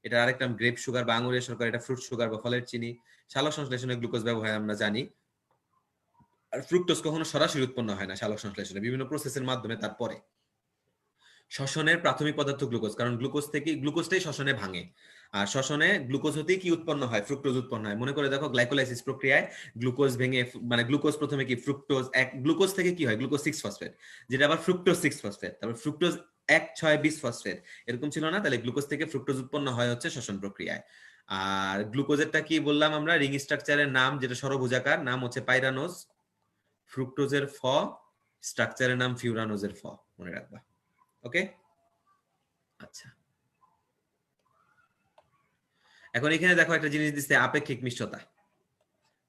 এটা আরেকটা গ্রেপ সুগার বা আঙুরের শর্করা, এটা ফ্রুট সুগার বা ফলের চিনি। সালোক সংশ্লেষণে গ্লুকোজ ব্যবহার আমরা জানি। আর ফ্রুক্টোজ কখনো সরাসরি উৎপন্ন হয় না সালোক সংশ্লেষণে, বিভিন্ন প্রসেসের মাধ্যমে তারপরে শ্বসনের প্রাথমিক পদার্থ গ্লুকোজ, কারণ গ্লুকোজ থেকে গ্লুকোজটাই শ্বসনে ভাঙে। আর শ্বসনে গ্লুকোজ হতেই কি উৎপন্ন হয়? ফ্রুক্টোজ উৎপন্ন হয়। মনে করে দেখো গ্লাইকোলাইসিস প্রক্রিয়ায় গ্লুকোজ ভেঙে মানে গ্লুকোজ প্রথমে কি ফ্রুক্টোজ এক, গ্লুকোজ থেকে কি হয় গ্লুকোজ 6 ফসফেট, যেটা আবার ফ্রুক্টোজ 6 ফসফেট, তারপর ফ্রুক্টোজ 1 6 20 ফসফেট, এরকম ছিল না? তাহলে গ্লুকোজ থেকে ফ্রুক্টোজ উৎপন্ন হয় হচ্ছে শ্বসন প্রক্রিয়ায়। আর গ্লুকোজেরটা কি বললাম আমরা? রিং স্ট্রাকচারের নাম যেটা ষড়ভুজাকার, নাম হচ্ছে পাইরানোজ। ফ্রুক্টোজের ফ, স্ট্রাকচারের নাম ফিউরানোজের ফ, মনে রাখবা। ওকে, আচ্ছা। এখন এখানে দেখো একটা জিনিস দিচ্ছে আপেক্ষিক মিশ্রতা।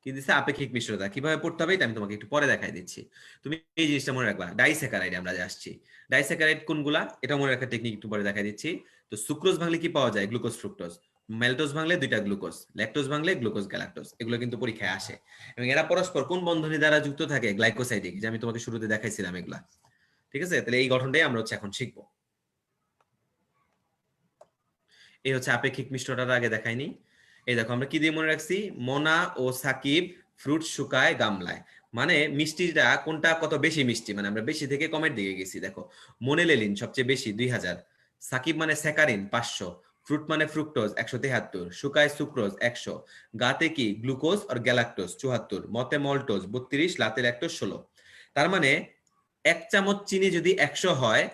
কি দিচ্ছে? আপেক্ষিক মিশ্রতা। কিভাবে পড়তে হবে এটা আমি তোমাকে একটু পরে দেখাই দিচ্ছি। তুমি এই জিনিসটা মনে রাখবা। ডাইস্যাকারাইড আমরা যে আসছি, ডাইস্যাকারাইড কোনগুলা এটা মনে রাখার টেকনিক একটু পরে দেখাই দিচ্ছি। তো সুক্রোজ ভাঙলে কি পাওয়া যায়? Glucose fructose. ম্যালটোজ ভাঙলে দুইটা গ্লুকোজ, ল্যাকটোজ ভাঙলে গ্লুকোজ গ্যালাক্টোজ, এগুলো কিন্তু পরীক্ষায় আসে। এবং এরা পরস্পর কোন বন্ধনী দ্বারা যুক্ত থাকে? গ্লাইকোসাইডিক, যে আমি তোমাকে শুরুতে দেখাইছিলাম এগুলা। ঠিক আছে, তাহলে এই গঠনটাই আমরা হচ্ছে এখন শিখবো। এই হচ্ছে আপেক্ষিক মিষ্টতার আগে দেখাইনি। এই দেখো আমরা কি দিয়ে মনে রাখছি, মোনা ও সাকিব ফ্রুট শুকায় গামলায়। মানে মিষ্টিটা কোনটা কত বেশি মিষ্টি, মানে আমরা বেশি থেকে কমের দিকে গেছি। দেখো মোনেলেলিন সবচেয়ে বেশি 2000, সাকিব মানে স্যাকারিন 500, ফ্রুট মানে ফ্রুক্টোজ 173, শুকায় সুক্রোজ 100, গাতে কি গ্লুকোজ আর গ্যালাক্টোজ 74, মতে মল্টোজ 32, লাতে ল্যাকটোজ 16। তার মানে 1 চামচ চিনি যদি 100 হয়,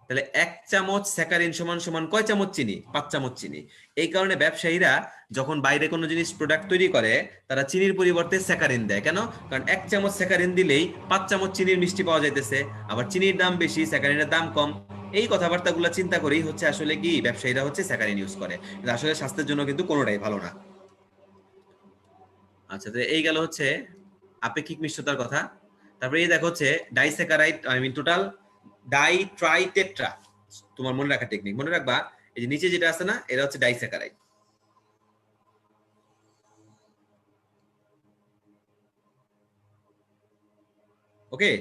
তাহলে 1 চামচ স্যাকারিন সমান সমান কয় চামচ চিনি? 5 চামচ চিনি। এই কারণে ব্যবসায়ীরা যখন বাইরে কোনো জিনিস প্রোডাক্ট তৈরি করে, তারা চিনির পরিবর্তে স্যাকারিন দেয়। কেন? কারণ 1 চামচ স্যাকারিন দিলেই 5 চামচ চিনির মিষ্টি পাওয়া যাইতেছে, আবার চিনির দাম বেশি, স্যাকারিনের দাম কম। এই কথাবার্তাগুলো চিন্তা করেই হচ্ছে আসলে কি ব্যবসায়ীরা হচ্ছে স্যাকারিন ইউজ করে। আসলে স্বাস্থ্যের জন্য কিন্তু কোনোটাই ভালো না। আচ্ছা, তো এই গেল হচ্ছে আপেক্ষিক মিষ্টতার কথা। তারপরে এই দেখো হচ্ছে disaccharide, I mean total di tri tetra. তোমার মনে রাখা টেকনিক মনে রাখবা, এই যে নিচে যেটা আছে না, এটা হচ্ছে ডাইস্যাকারাইড। ওকে।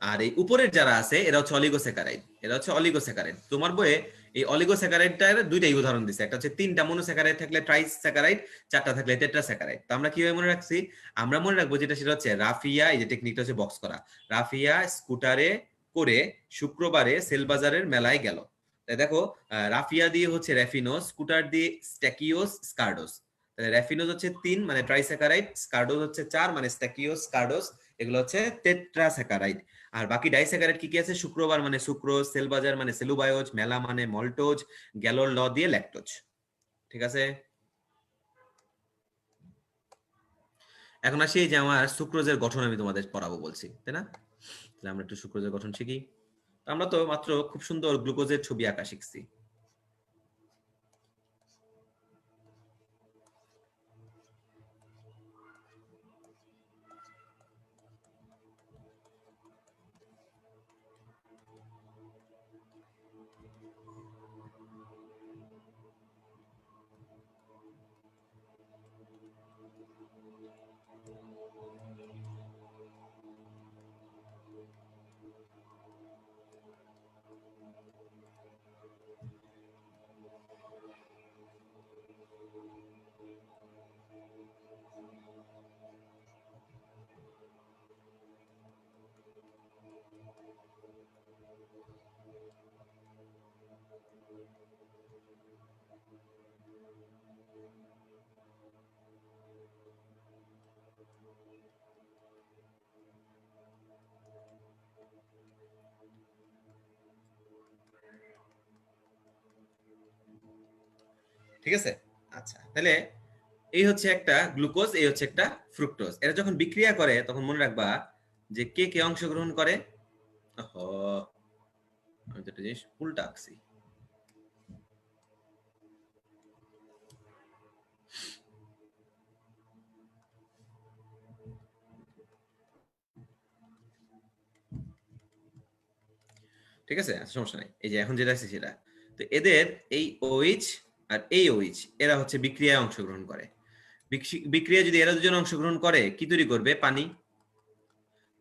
আর এই উপরের যারা আছে এরা হচ্ছে অলিগোস্যাকারাইড, এরা হচ্ছে অলিগোস্যাকারাইড। তোমার বইয়ে এই অলিগোস্যাকারাইডটার দুইটাই উদাহরণ দিছে, একটা হচ্ছে 3টা মনোস্যাকারাইড থাকলে ট্রাইস্যাকারাইড, 4টা থাকলে টেট্রাস্যাকারাইড। তো আমরা কিভাবে মনে রাখছি? আমরা মনে রাখবো যেটা সেটা হচ্ছে রাফিয়া, এই যে টেকনিকটা হচ্ছে বক্স করা, রাফিয়া স্কুটারে করে শুক্রবারে সেলবাজারের মেলায় গেল। তাই দেখো, রাফিয়া দিয়ে হচ্ছে র্যাফিনোস, স্কুটার দিয়ে স্ট্যাকিওস, স্কার্ডোস। তাহলে র্যাফিনোস হচ্ছে 3 মানে ট্রাইস্যাকারাইড, স্কার্ডোস হচ্ছে 4 মানে স্ট্যাকিওস, স্কার্ডোস, এগুলো হচ্ছে টেট্রাস্যাকারাইড। আর বাকি ডাইস্যাকারাইড কি কি আছে? শুক্রবার মানে সুক্রোজ, সেলবাজার মানে সেলুবায়োজ, মেলা মানে মল্টোজ, গ্যালোর ল দিয়ে ল্যাকটোজ। ঠিক আছে, এখন আসি যে আমার সুক্রোজের গঠন আমি তোমাদের পড়াবো বলছি, তাই না? তাহলে আমরা একটু সুক্রোজের গঠন শিখি। আমরা তো মাত্র খুব সুন্দর গ্লুকোজের ছবি আঁকা শিখছি। ঠিক আছে, আচ্ছা তাহলে এই হচ্ছে একটা গ্লুকোজ, এই হচ্ছে একটা ফ্রুক্টোজ। এরা যখন বিক্রিয়া করে তখন মনে রাখবা যে কে কে অংশগ্রহণ করে। আমি তো একটা জিনিস উল্টা আঁকছি। ঠিক আছে, আচ্ছা সমস্যা নাই। এই যে এখন যেটা আছে সেটা, তো এদের এই OH আর এই OH এরা হচ্ছে বিক্রিয়ায় অংশগ্রহণ করে। বিক্রিয়া যদি এরা দুজন অংশগ্রহণ করে, কি তৈরি করবে? পানি।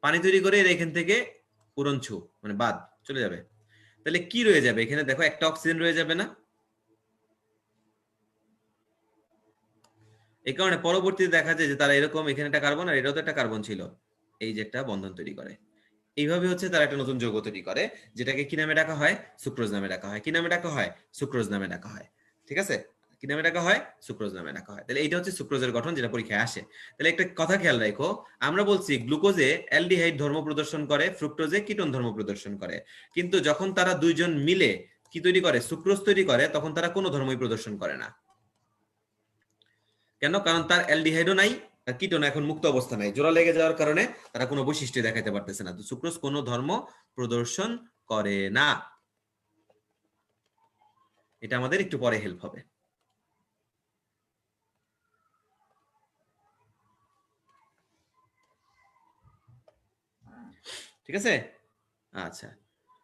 পানি তৈরি করে এরা এখান থেকে উড়নছু মানে বাদ চলে যাবে। তাহলে কি রয়ে যাবে এখানে? দেখো একটা অক্সিজেন রয়ে যাবে না? এই কারণে পরবর্তীতে দেখা যায় যে তারা এরকম, এখানে একটা কার্বন আর এটাও তো একটা কার্বন ছিল, এই যে একটা বন্ধন তৈরি করে। এইভাবে হচ্ছে তারা একটা নতুন যৌগ তৈরি করে, যেটাকে কি নামে ডাকা হয়? সুক্রোজ নামে ডাকা হয়। কি নামে ডাকা হয়? সুক্রোজ নামে ডাকা হয়। ঠিক আছে, কি নামে ডাকা হয়? সুক্রোজ নামে ডাকা হয়। তাহলে এইটা হচ্ছে সুক্রোজের গঠন, যেটা পরীক্ষায় আসে। তাহলে একটা কথা খেয়াল রাখো, আমরা বলছি গ্লুকোজে অ্যালডিহাইড ধর্ম প্রদর্শন করে, ফ্রুক্টোজে কিটোন ধর্ম প্রদর্শন করে। কিন্তু যখন তারা দুইজন মিলে কি তৈরি করে? সুক্রোজ তৈরি করে, তখন তারা কোনো ধর্মই প্রদর্শন করে না। কেন? কারণ তার অ্যালডিহাইডও নাই, আর কিটোন এখন মুক্ত অবস্থা নাই, জোড়া লেগে যাওয়ার কারণে তারা কোনো বৈশিষ্ট্য দেখাতে পারতেছে না। তো সুক্রোজ কোনো ধর্ম প্রদর্শন করে না। এটা আমাদের একটু পরে হেল্প হবে। ঠিক আছে, আচ্ছা।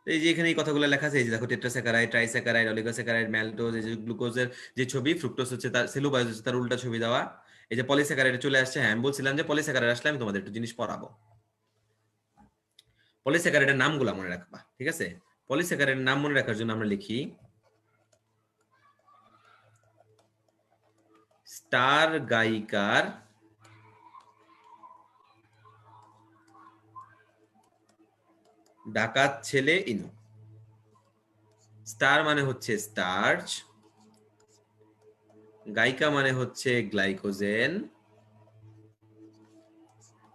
এই যে এখানে এই কথাগুলো লেখা আছে, এই যে দেখো টেট্রাস্যাকারাইড, ট্রাইস্যাকারাইড, অলিগোস্যাকারাইড, ম্যালটোজ, এই যে গ্লুকোজের যে ছবি, ফ্রুক্টোজ হচ্ছে তার, সেলুলোজ হচ্ছে তার উল্টা ছবি দেওয়া। এই যে পলিস্যাকারাইড চলে আসছে। হ্যাঁ, আমি বলছিলাম যে পলিস্যাকারাইড আসলে আমি তোমাদের একটু জিনিস পড়াবো। পলিস্যাকারাইডের নামগুলো মনে রাখবা, ঠিক আছে? পলিস্যাকারাইডের নাম মনে রাখার জন্য আমরা লিখি স্টার গায়িকার ডাকাত ছেলে ইনু। স্টার মানে হচ্ছে স্টার্চ, গায়িকা মানে হচ্ছে গ্লাইকোজেন,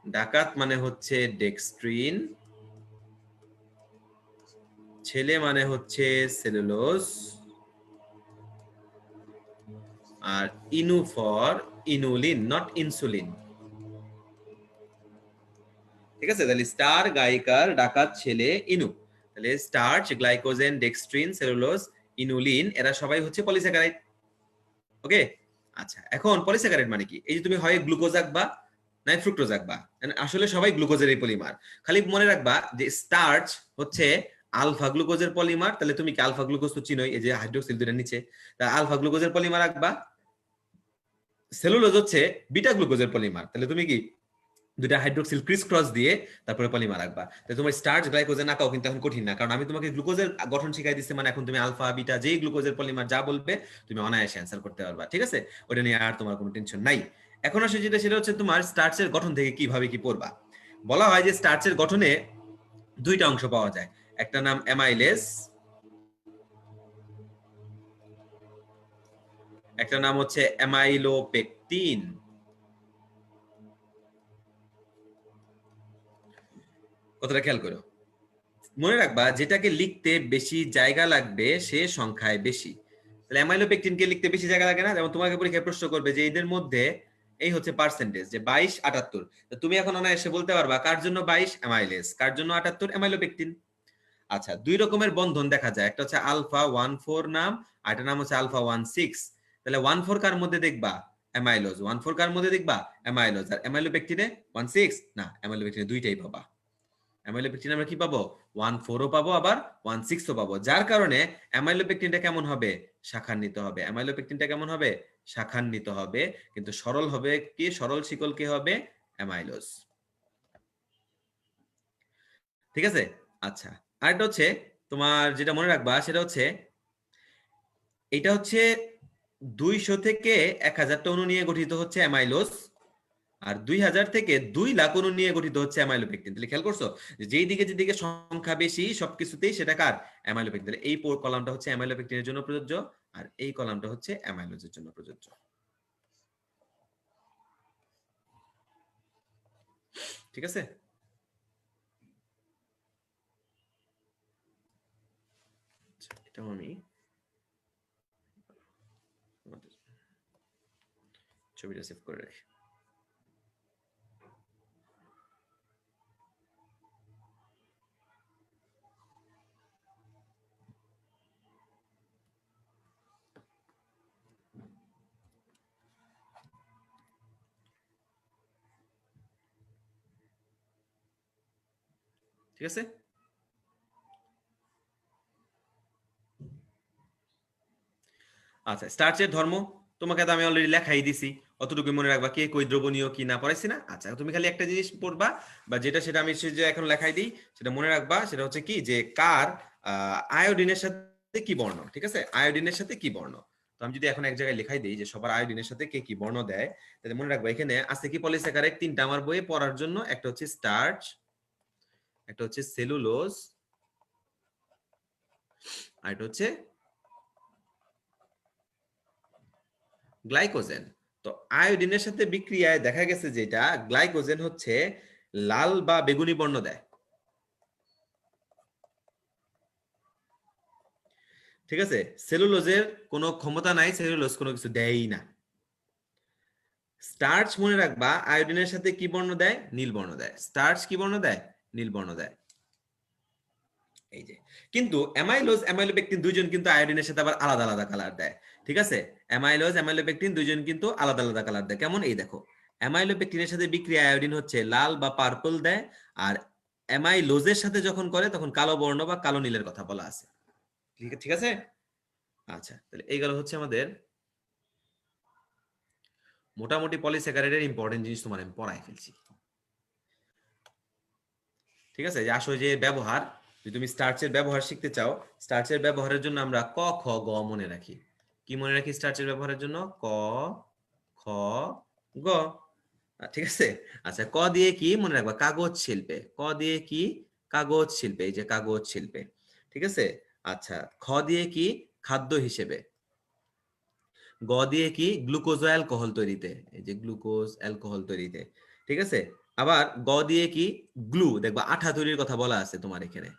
ডাকাত মানে হচ্ছে ডেক্সট্রিন, ছেলে মানে হচ্ছে সেলুলোজ, আর ইনু ফর ইনুলিন, নট ইনসুলিন। ঠিক আছে? তাহলে স্টার গায়িকার ডাকাত ছেলে ইনু। তাহলে starch, glycogen, dextrin, cellulose, inulin, এরা সবাই হচ্ছে পলিস্যাকারাইড। ওকে, আচ্ছা, এখন পলিস্যাকারাইড মানে কি? এই যে তুমি হয় গ্লুকোজ আঁকবা নাই ফ্রুক্টোজ আঁকবা, আসলে সবাই গ্লুকোজেরই পলিমার। খালি মনে রাখবা যে স্টার্চ হচ্ছে আলফা গ্লুকোজের পলিমার। তাহলে তুমি কি আলফা গ্লুকোজ তো চিনোই, এই যে হাইড্রোক্সিল দুইটার নিচে, তা আলফা গ্লুকোজের পলিমার আঁকবা। সেলুলোজ হচ্ছে বিটা গ্লুকোজের পলিমার। তাহলে তুমি কি দুইটা হাইড্রোক্সিল ক্রিস ক্রস দিয়ে তারপরে পলিমার আঁকবা। তাহলে তোমার স্টার্চ গ্লাইকোজেন আঁকাও কিন্তু এখন কঠিন না, কারণ আমি তোমাকে গ্লুকোজের গঠন শিখাই দিচ্ছি। মানে এখন তুমি আলফা বিটা যেই গ্লুকোজের পলিমার যা বলবে তুমি অনায়াসে অ্যান্সার করতে পারবা। ঠিক আছে? ওটা নিয়ে আর তোমার কোনো টেনশন নাই। এখন আসলে যেটা, সেটা হচ্ছে তোমার স্টার্চের গঠন থেকে কিভাবে কি পড়বা। বলা হয় যে স্টার্চের গঠনে দুইটা অংশ পাওয়া যায়, একটা নাম অ্যামাইলেজ, একটা নাম হচ্ছে অ্যামাইলোপেকটিন। কথাটা খেয়াল করো, মনে রাখবা যেটাকে লিখতে বেশি জায়গা লাগবে সে সংখ্যায় বেশি। তাহলে অ্যামাইলোপেকটিনকে লিখতে বেশি জায়গা লাগে না? যেমন তোমাকে পরীক্ষায় প্রশ্ন করবে যে এদের মধ্যে এই হচ্ছে পার্সেন্টেজ, যে 22 78, তুমি এখন অনায়াসে বলতে পারবা কার জন্য 22 অ্যামাইলেজ, কার জন্য 78 অ্যামাইলোপেকটিন। আচ্ছা, দুই রকমের বন্ধন দেখা যায়, একটা হচ্ছে আলফা 14 নাম, আর একটা নাম হচ্ছে আলফা 16। তাহলে 14 কার মধ্যে দেখবা? অ্যামাইলোজ। 14 কার মধ্যে দেখবা? অ্যামাইলোজ। আর অ্যামাইলোপেকটিনে 16 না, অ্যামাইলোপেকটিনে দুইটাই পাবা। অ্যামাইলোপেকটিন আমরা কি পাবো? 14ও পাবো, আবার 16ও পাবো। যার কারণে অ্যামাইলোপেকটিনটা কেমন হবে? শাখান্বিত হবে। অ্যামাইলোপেকটিনটা কেমন হবে? শাখান্বিত হবে। কিন্তু সরল হবে কি? সরল শিকল কি হবে? অ্যামাইলোজ। ঠিক আছে? আচ্ছা, আরেকটা হচ্ছে তোমার যেটা মনে রাখবা সেটা হচ্ছে, এটা হচ্ছে 200 থেকে 1000টা অণু নিয়ে গঠিত হচ্ছে অ্যামাইলোজ, আর 2000 থেকে 2 লাখ অণু নিয়ে গঠিত হচ্ছে অ্যামাইলোপেকটিন। তাহলে খেয়াল করছো যেই দিকে যেদিকে সংখ্যা বেশি সবকিছুতেই সেটা কার? অ্যামাইলোপেকটিন। এই কলামটা হচ্ছে অ্যামাইলোপেকটিনের জন্য প্রযোজ্য, আর এই কলামটা হচ্ছে অ্যামাইলোজের জন্য প্রযোজ্য। ঠিক আছে? এটা আমি ছবিটা সেভ করে রাখি। ঠিক আছে? আচ্ছা, স্টার্চের ধর্ম তোমাকে তো আমি অলরেডি লেখাই দিছি, অতটুকু মনে রাখবা। কে কই দ্রবণীয় কি না পড়াইছি না? আচ্ছা, তুমি খালি একটা জিনিস পড়বা, বা যেটা সেটা আমি যে এখন লেখাই দিই, সেটা মনে রাখবা। সেটা হচ্ছে কি, যে কার আয়োডিনের সাথে কি বর্ণ। ঠিক আছে? আয়োডিনের সাথে কি বর্ণ। তো আমি যদি এখন এক জায়গায় লেখাই দিই যে সবার আয়োডিনের সাথে কে কি বর্ণ দেয়, তাহলে মনে রাখবা এখানে আছে কি পলিস্যাকারাইড তিনটা আমার বইয়ে পড়ার জন্য। একটা হচ্ছে স্টার্চ, একটা হচ্ছে সেলুলোজ, আর এটা হচ্ছে গ্লাইকোজেন। তো আয়োডিনের সাথে বিক্রিয়ায় দেখা গেছে যেটা গ্লাইকোজেন হচ্ছে লাল বা বেগুনি বর্ণ দেয়। ঠিক আছে? সেলুলোজের কোনো ক্ষমতা নাই, সেলুলোজ কোনো কিছু দেয়ই না। স্টার্চ মনে রাখবা আয়োডিনের সাথে কি বর্ণ দেয়? নীল বর্ণ দেয়। স্টার্চ কি বর্ণ দেয়? নীল বর্ণ দেয়। এই যে, কিন্তু অ্যামাইলোজ অ্যামাইলোপেকটিন দুইজন কিন্তু আয়োডিনের সাথে আবার আলাদা আলাদা কালার দেয়। ঠিক আছে? অ্যামাইলোজ অ্যামাইলোপেকটিন দুইজন কিন্তু আলাদা আলাদা কালার দেয়। কেমন? এই দেখো, অ্যামাইলোপেকটিনের সাথে বিক্রিয়া আয়োডিন হচ্ছে লাল বা পার্পল দেয়, আর অ্যামাইলোজের সাথে যখন করে তখন কালো বর্ণ বা কালো নীলের কথা বলা আছে। ঠিক আছে? আচ্ছা, তাহলে এই গেল হচ্ছে আমাদের মোটামুটি পলিস্যাকারাইডের ইম্পর্টেন্ট জিনিস তোমার আমি পড়াই ফেলছি। ঠিক আছে, যে আসলে যে ব্যবহার, যদি তুমি স্টার্চের ব্যবহার শিখতে চাও, স্টার্চের ব্যবহারের জন্য আমরা ক খ গ মনে রাখি। কি মনে রাখি স্টার্চের ব্যবহারের জন্য? ক খ গ। ঠিক আছে। আচ্ছা, ক দিয়ে কি মনে রাখবা? কাগজ শিল্পে। ক দিয়ে কি? কাগজ শিল্পে, এই যে কাগজ শিল্পে। ঠিক আছে। আচ্ছা, খ দিয়ে কি? খাদ্য হিসেবে। গ দিয়ে কি? গ্লুকোজ ও অ্যালকোহল তৈরিতে, এই যে গ্লুকোজ অ্যালকোহল তৈরিতে। ঠিক আছে। আবার গ দিয়ে কি? গ্লু, দেখবা আঠা তৈরির কথা বলা আছে তোমার এখানে।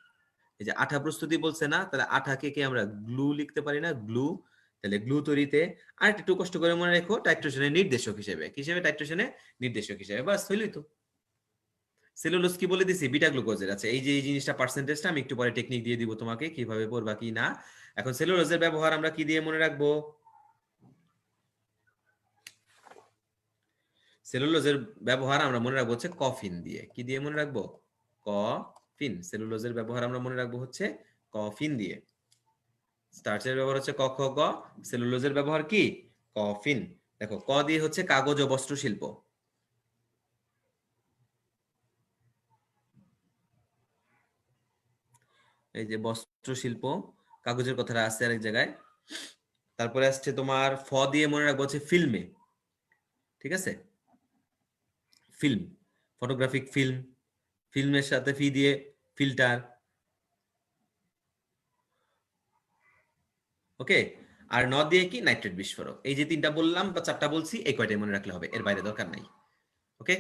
এই যে আঠা প্রস্তুতি বলছে না, তাহলে আঠাকে কি আমরা গ্লু লিখতে পারি না? গ্লু। তাহলে গ্লু তৈরিতে। আর একটু কষ্ট করে মনে রেখো, টাইট্রেশনের নির্দেশক হিসেবে। কি হিসেবে? টাইট্রেশনের নির্দেশক হিসেবে। বাস হইলই তো। সেলুলোজ কি বলে দিছি? বিটা গ্লুকোজের। আচ্ছা, এই যে এই জিনিসটা পার্সেন্টেজটা আমি একটু পরে টেকনিক দিয়ে দিব তোমাকে, কিভাবে পড়বা কি না। এখন সেলুলোজের ব্যবহার আমরা কি দিয়ে মনে রাখবো? সেলুলোজের ব্যবহার আমরা মনে রাখবো হচ্ছে কফিন দিয়ে। কি দিয়ে মনে রাখবো? কফিন। সেলুলোজের ব্যবহার আমরা মনে রাখবো হচ্ছে কফিন দিয়ে। স্টার্চের ব্যবহার হচ্ছে ক খ গ, সেলুলোজের ব্যবহার কি? কফিন। দেখো, ক দিয়ে হচ্ছে কাগজ ও বস্ত্র শিল্প। এই যে বস্ত্র শিল্প, কাগজের কথাটা আছে আরেক জায়গায়। তারপরে আসছে তোমার ফ দিয়ে মনে রাখবো হচ্ছে ফিল্মে। ঠিক আছে, ফিল্ম, ফটোগ্রাফিক ফিল্ম। ফিল্মের সাথে ফি দিয়ে ফিল্টার। ওকে। আর ন দিয়ে কি? নাইট্রেট বিস্ফোরক। এই যে তিনটা বললাম বা চারটা বলছি, এই কয়টাই মনে রাখলে হবে, এর বাইরে দরকার নাই। ওকে।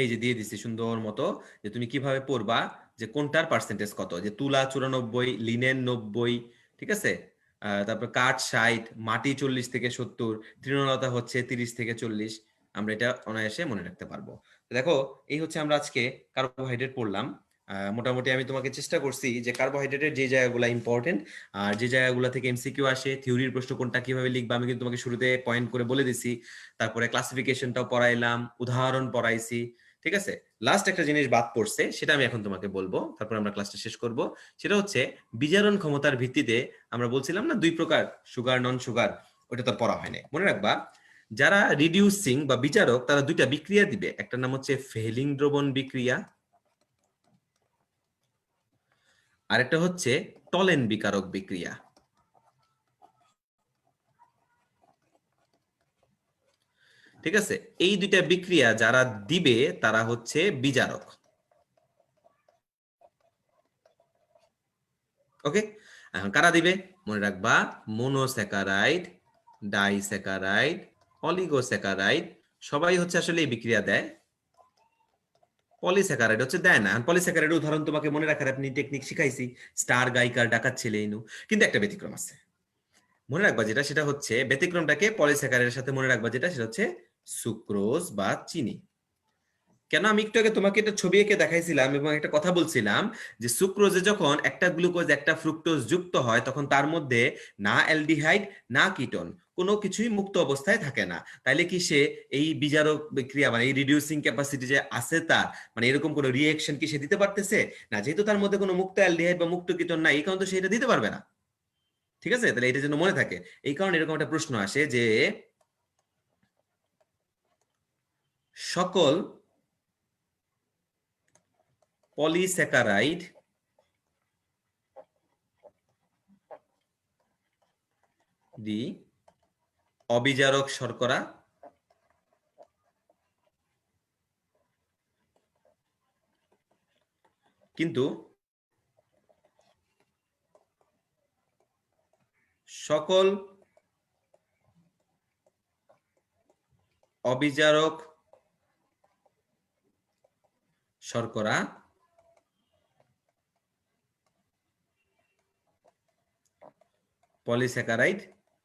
এই যে দিয়ে দিচ্ছি সুন্দর মতো, যে তুমি কিভাবে পড়বা, যে কোনটার পার্সেন্টেজ কত। যে তুলা 94, লিনেন 90। ঠিক আছে। তারপর কাঠ 60, মাটি 40 থেকে 70, তৃণলতা হচ্ছে 30 থেকে 40। আমরা এটা অনায়াসে মনে রাখতে পারবো। তো দেখো, এই হচ্ছে আমরা আজকে কার্বোহাইড্রেট পড়লাম। মোটামুটি আমি তোমাকে চেষ্টা করছি যে কার্বোহাইড্রেটের যে জায়গাগুলো ইম্পর্টেন্ট আর যে জায়গাগুলো থেকে এমসিকিউ আসে, থিওরির প্রশ্ন কোনটা কিভাবে লিখবা আমি কিন্তু তোমাকে শুরুতে পয়েন্ট করে বলে দিছি। তারপরে ক্লাসিফিকেশনটাও পড়াইলাম, উদাহরণ পড়াইছি। ঠিক আছে। লাস্ট একটা জিনিস বাদ পড়ছে, সেটা আমি এখন তোমাকে বলবো, তারপর আমরা ক্লাসটা শেষ করব। সেটা হচ্ছে বিজারণ ক্ষমতার ভিত্তিতে আমরা বলছিলাম না দুই প্রকার, সুগার নন সুগার। ওটা তো পড়া হয় না, মনে রাখবা। যারা রিডিউসিং বা বিচারক, তারা দুইটা বিক্রিয়া দিবে। একটা নাম হচ্ছে ফেলিং দ্রবণ বিক্রিয়া, আর একটা হচ্ছে টলেন বিকারক বিক্রিয়া। ঠিক আছে। এই দুইটা বিক্রিয়া যারা দিবে তারা হচ্ছে বিজারক। ওকে। এখন কারা দিবে? মনে রাখবা, মোনোস্যাকারাইড, ডাইস্যাকারাইড, অলিগোস্যাকারাইড, সবাই হচ্ছে আসলে এই বিক্রিয়া দেয়। পলিস্যাকারাইড হচ্ছে দেয় না। পলিস্যাকারাইড উদাহরণ তোমাকে মনে রাখার আপনি টেকনিক শিখাইছি, স্টার, গাইকার, ডাকাত ছেলে, ইনু। কিন্তু একটা ব্যতিক্রম আছে, মনে রাখবা যেটা, সেটা হচ্ছে ব্যতিক্রমটাকে পলিস্যাকারাইডের সাথে মনে রাখবা, যেটা সেটা হচ্ছে সুক্রোজ বা চিনি। কেন? আমি একটু আগে তোমাকে একটা ছবি এঁকে দেখাইছিলাম এবং একটা কথা বলছিলাম যে সুক্রোজে যখন একটা গ্লুকোজ একটা ফ্রুক্টোজ যুক্ত হয়, তখন তার মধ্যে না অ্যালডিহাইড না কিটোন, কোনো কিছুই মুক্ত অবস্থায় থাকে না। তাইলে কি সে এই বিজারক বিক্রিয়া মানে এই রিডিউসিং ক্যাপাসিটি যে আছে তার, মানে এরকম কোনো রিঅ্যাকশন কি সে দিতে পারতেছে না? যেহেতু তার মধ্যে কোনো মুক্ত অ্যালডিহাইড বা মুক্ত কিটোন নাই, এই কারণে তো সে এটা দিতে পারবে না। ঠিক আছে, তাহলে এটা যেন মনে থাকে। এই কারণে এরকম একটা প্রশ্ন আসে যে সকল পলিস্যাকারাইড ডি অবিজারক শর্করা, কিন্তু সকল অবিজারক শর্করা পলিস্যাকারাইড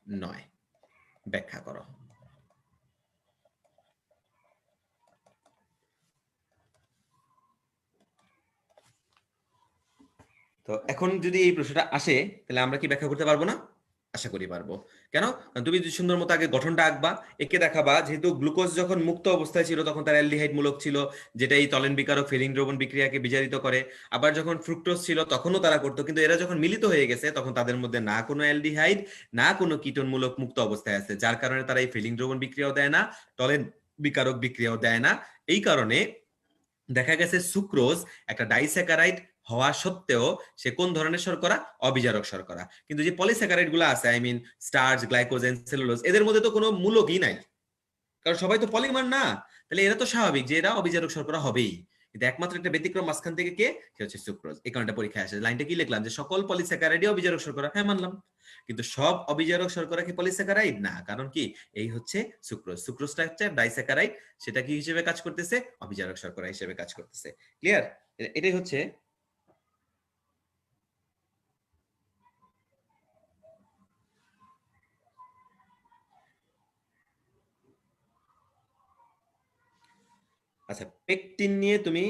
নয়। ব্যাখ্যা করো। তো এখন যদি এই প্রশ্নটা আসে, তাহলে আমরা কি ব্যাখ্যা করতে পারবো না? আশা করি পারবো। কেন? কারণ তুমি যদি সুন্দর মতো আগে গঠনটা আঁকবা, এঁকে দেখাবা, যেহেতু গ্লুকোজ যখন মুক্ত অবস্থায় ছিল তখন তার অ্যালডিহাইড মূলক ছিল, যেটা এই তলেন বিকারক ফেলিং দ্রবণ বিক্রিয়াকে বিজারিত করে। আবার যখন ফ্রুক্টোজ ছিল তখনও তারা করতো, কিন্তু এরা যখন মিলিত হয়ে গেছে তখন তাদের মধ্যে না কোনো অ্যালডিহাইড না কোনো কিটোনমূলক মুক্ত অবস্থায় আছে, যার কারণে তারা এই ফেলিং দ্রবণ বিক্রিয়াও দেয় না, টলেন বিকারক বিক্রিয়াও দেয় না। এই কারণে দেখা গেছে সুক্রোজ একটা ডাইস্যাকারাইড হওয়া সত্ত্বেও সে কোন ধরনের শর্করা? অবিজারক শর্করা। কিন্তু যে পলিস্যাকারাইড গুলো আছে, I mean starch, glycogen, cellulose, এদের মধ্যে তো কোনো মূলকই নাই, কারণ সবাই তো পলিমার না। তাহলে এরা তো স্বাভাবিক যে এরা অবিজারক শর্করা হবেই। কিন্তু একমাত্র একটা ব্যতিক্রম মাঝখান থেকে কে? সে হচ্ছে সুক্রোজ। এই কারণে পরীক্ষায় আসে। লাইনটা কি লিখলাম? যে সকল পলিস্যাকারাইডই অবিজারক শর্করা, হ্যাঁ মানলাম। কিন্তু সব অবিজারক শর্করা কি পলিস্যাকারাইড? না। কারণ কি? এই হচ্ছে সুক্রোজ। সুক্রোজটা হচ্ছে ডাইস্যাকারাইড, সেটা কি হিসেবে কাজ করতেছে? অবিজারক শর্করা হিসেবে কাজ করতেছে। ক্লিয়ার? এটাই হচ্ছে। আচ্ছা, পেকটিন নিয়ে তুমি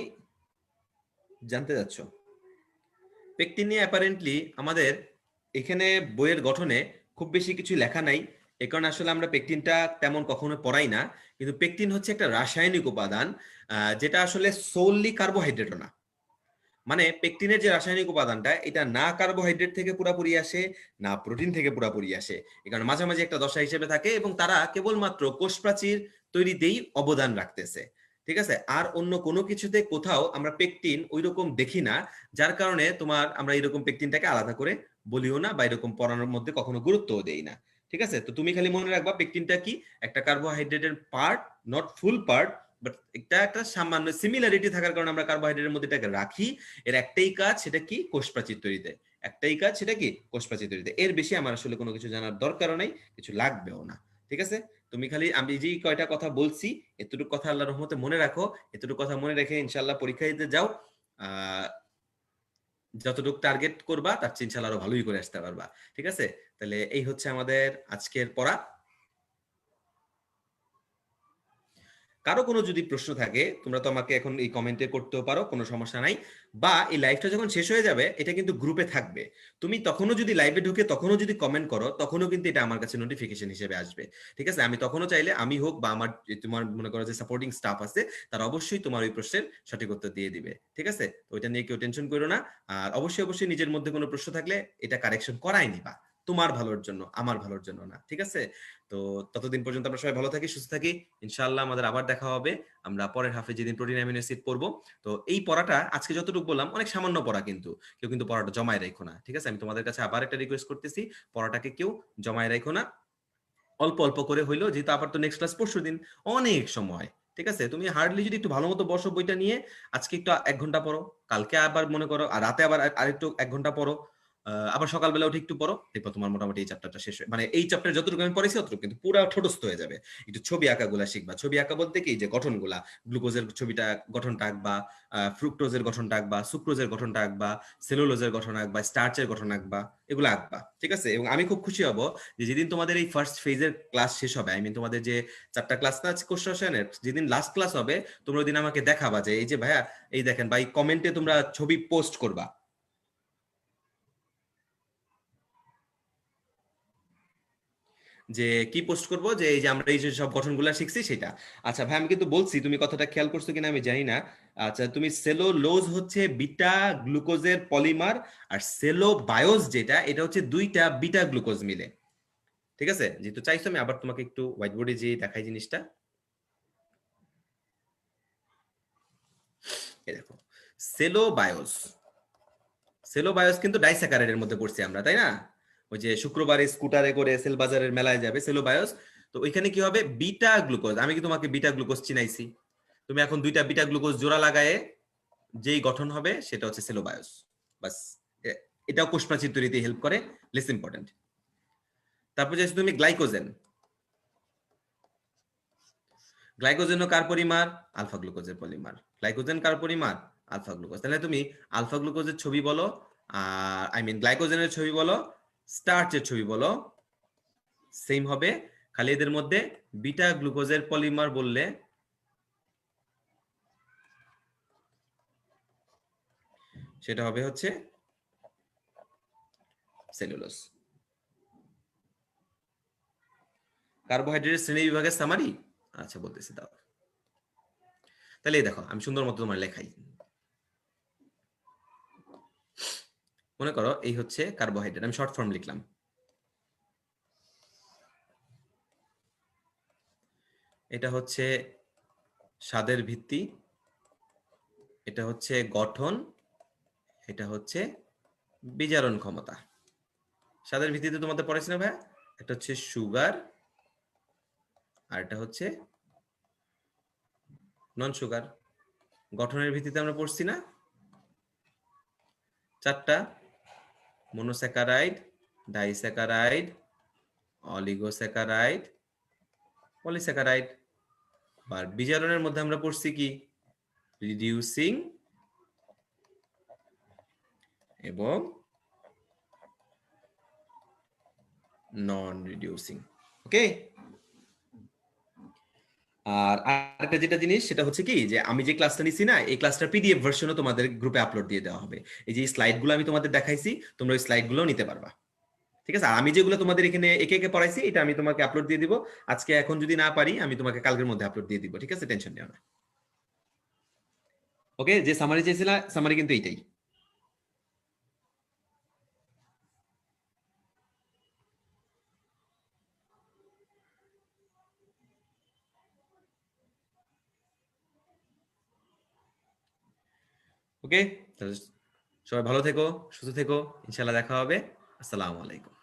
জানতে চাচ্ছ? পেকটিন নিয়ে অ্যাপারেন্টলি আমাদের এখানে বইয়ের গঠনে খুব বেশি কিছু লেখা নাই। এ কারণে আসলে আমরা পেকটিনটা তেমন কখনো পড়াই না। কিন্তু পেকটিন হচ্ছে একটা রাসায়নিক উপাদান, যেটা আসলে সোললি কার্বোহাইড্রেটও না। মানে পেকটিনের যে রাসায়নিক উপাদানটা, এটা না কার্বোহাইড্রেট থেকে পুরাপুরি আসে, না প্রোটিন থেকে পুরাপুরি আসে। এই কারণে মাঝামাঝি একটা দশা হিসেবে থাকে, এবং তারা কেবলমাত্র কোষ প্রাচীর তৈরিতেই অবদান রাখতেছে। ঠিক আছে? আর অন্য কোনো কিছুতে কোথাও আমরা পেকটিন ওই রকম দেখি না, যার কারণে তোমার আমরা এরকম পেকটিনটাকে আলাদা করে বলিও না, বা এরকম পড়ানোর মধ্যে কখনো গুরুত্বও দেই না। ঠিক আছে? তো তুমি খালি মনে রাখবা পেকটিনটা কি? একটা কার্বোহাইড্রেটের part, not full part, but এটা একটা সামান্য সিমিলারিটি থাকার কারণে আমরা কার্বোহাইড্রেটের মধ্যে এটাকে রাখি। এর একটাই কাজ, সেটা কি? কোষ প্রাচীর তৈরিতে। একটাই কাজ, সেটা কি? কোষ প্রাচীর তৈরিতে। এর বেশি আমার আসলে কোনো কিছু জানার দরকারও নাই, কিছু লাগবেও না। ঠিক আছে? তুমি খালি আমি যে কয়টা কথা বলছি, এতটুকু কথা আল্লাহর রহমতে মনে রাখো। এতটুকু কথা মনে রেখে ইনশাআল্লাহ পরীক্ষা দিতে যাও। আহ যতটুকু টার্গেট করবা তার চেয়ে ইনশাআল্লাহ আরো ভালোই করে আসতে পারবা। ঠিক আছে? তাহলে এই হচ্ছে আমাদের আজকের পড়া। কারো কোনো যদি প্রশ্ন থাকে তোমরা তো আমাকে এখন এই কমেন্টে করতেও পারো, কোনো সমস্যা নাই। বা এই লাইভটা যখন শেষ হয়ে যাবে এটা কিন্তু গ্রুপে থাকবে, তুমি তখনও যদি লাইভে ঢুকে তখনও যদি কমেন্ট করো তখনও কিন্তু এটা আমার কাছে নোটিফিকেশন হিসেবে আসবে। ঠিক আছে? আমি তখনও চাইলে আমি হোক বা আমার তোমার মনে করো যে সাপোর্টিং স্টাফ আছে, তারা অবশ্যই তোমার ওই প্রশ্নের সঠিক উত্তর দিয়ে দিবে। ঠিক আছে? তো ওইটা নিয়ে কেউ টেনশন করো না। আর অবশ্যই অবশ্যই নিজের মধ্যে কোনো প্রশ্ন থাকলে এটা কারেকশন করাই নিবা, তোমার ভালোর জন্য, আমার ভালোর জন্য না। ঠিক আছে? তো ততদিন পর্যন্ত আমরা সবাই ভালো থাকি, সুস্থ থাকি। ইনশাআল্লাহ আমাদের আবার দেখা হবে। আমরা পরের হাফে যেদিন প্রোটিন অ্যামিনো অ্যাসিড পড়বো। তো এই পড়াটা আজকে যতটুকু বললাম অনেক সামান্য পড়া, কিন্তু কেউ কিন্তু পড়াটা জমায় রাখো না। ঠিক আছে? আমি তোমাদের কাছে আবার একটা রিকোয়েস্ট করতেছি, পড়াটাকে কেউ জমায় রাখো না। অল্প অল্প করে হইলো, যেহেতু আবার তো নেক্সট ক্লাস পরশুদিন, অনেক সময়। ঠিক আছে? তুমি হার্ডলি যদি একটু ভালো মতো বসো বইটা নিয়ে, আজকে একটু 1 ঘন্টা পড়ো, কালকে আবার মনে করো, আর রাতে আবার আরেকটু 1 ঘন্টা পড়ো, আবার সকালবেলা উঠে একটু পড়ো, দেখো তোমার মোটামুটি এই চ্যাপ্টারটা শেষ হয়ে, মানে এই চ্যাপ্টার যতটুকু আমি পড়েছি ততটুকু কিন্তু পুরো ঠোঁটস্থ হয়ে যাবে। একটু ছবি আঁকাগুলা শিখবা। ছবি আঁকা বলতে কি, যে গঠনগুলা, গ্লুকোজের ছবিটা গঠনটা আঁকবা, ফ্রুক্টোজের গঠনটা আঁকবা, সুক্রোজের গঠনটা আঁকবা, সেলুলোজের গঠন আঁকবা, স্টার্চের গঠন আঁকবা, এগুলো আঁকবা। ঠিক আছে? এবং আমি খুব খুশি হব যে যেদিন তোমাদের এই ফার্স্ট ফেজের ক্লাস শেষ হবে, আই মিন তোমাদের যে 4টা ক্লাস না আছে কোর্স সেশনের, যেদিন লাস্ট ক্লাস হবে, তোমরা ওই দিন আমাকে দেখাবা যে এই যে ভাইয়া, এই দেখেন, বা এই কমেন্টে তোমরা ছবি পোস্ট করবা। যে কি পোস্ট করব? যে এই যে আমরা এই যে সব গঠনগুলো শিখছি সেটা। আচ্ছা ভাই, আমি কিন্তু বলছি, তুমি কথাটা খেয়াল করছো কিনা আমি জানি না। আচ্ছা, তুমি সেলোলোজ হচ্ছে বিটা গ্লুকোজের পলিমার, আর সেলোবায়োজ যেটা, এটা হচ্ছে দুইটা বিটা গ্লুকোজ মিলে। ঠিক আছে? যেহেতু চাইছো আমি আবার তোমাকে একটু হোয়াইট বোর্ডে যে দেখাই জিনিসটা। এই দেখো, সেলোবায়োজ। সেলোবায়োস কিন্তু ডাইস্যাকারাইডের মধ্যে পড়ছি আমরা, তাই না? ওই যে শুক্রবারে স্কুটারে করে সেল বাজারের মেলায় যাবে, সেলোবায়োস। তো ওইখানে কি হবে? Beta glucose. আমি কি তোমাকে বিটা গ্লুকোজ চিনাইছি? তুমি এখন দুইটা বিটা গ্লুকোজ জোড়া লাগায়ে যেই গঠন হবে সেটা হচ্ছে সেলোবায়োস। বাস। এটাও কোষ প্রাচীর তৈরিতে হেল্প করে, লেস ইম্পর্টেন্ট। তারপর যে তুমি গ্লাইকোজেন। গ্লাইকোজেন কার পলিমার? আলফা গ্লুকোজের পলিমার। গ্লাইকোজেন কার পলিমার? Alpha glucose. তাহলে তুমি আলফা গ্লুকোজের ছবি বলো, আর আই মিন গ্লাইকোজেনের ছবি বলো, স্টার্চের ছবি বলো, সেম হবে। খালি এদের মধ্যে বিটা গ্লুকোজের পলিমার বললে সেটা হবে হচ্ছে সেলুলোজ। কার্বোহাইড্রেটের শ্রেণী বিভাগের সামারি, আচ্ছা বলতেছি দাও। তাহলে এই দেখো আমি সুন্দর মতো তোমার লেখাই। মনে করো এই হচ্ছে কার্বোহাইড্রেট, আমি শর্ট ফর্ম লিখলাম। এটা হচ্ছে স্বাদের ভিত্তি, এটা হচ্ছে গঠন, এটা হচ্ছে বিজারণ ক্ষমতা। স্বাদের ভিত্তিতে তোমাদের পড়াইছি না ভাইয়া? একটা হচ্ছে সুগার, আর এটা হচ্ছে নন সুগার। গঠনের ভিত্তিতে আমরা পড়ছি না চারটা, মনোস্যাকারাইড, ডাইস্যাকারাইড, অলিগোস্যাকারাইড, পলিস্যাকারাইড। আর বিজারণের মধ্যে আমরা পড়ছি কি রিডিউসিং এবং নন রিডিউসিং। ওকে। আর আরেকটা যেটা জিনিস সেটা হচ্ছে কি যে আমি যে ক্লাসটা নিছি না, এই ক্লাসটার পিডিএফ ভার্সনও তোমাদের গ্রুপে আপলোড দিয়ে দেওয়া হবে। এই যে স্লাইড গুলো আমি তোমাদের দেখাইছি, তোমরা ওই স্লাইড গুলো নিতে পারবা। ঠিক আছে? আর আমি যেগুলো তোমাদের এখানে একে একে পড়াইছি এটা আমি তোমাকে আপলোড দিয়ে দিব আজকে। এখন যদি না পারি আমি তোমাকে কালকের মধ্যে আপলোড দিয়ে দিব। ঠিক আছে? টেনশন নিও না। ওকে, যে সামারি চেয়েছিলা সামারি কিন্তু এইটাই। ওকে, তাহলে সবাই ভালো থেকো, সুস্থ থেকো, ইনশাআল্লাহ দেখা হবে। আসসালামু আলাইকুম।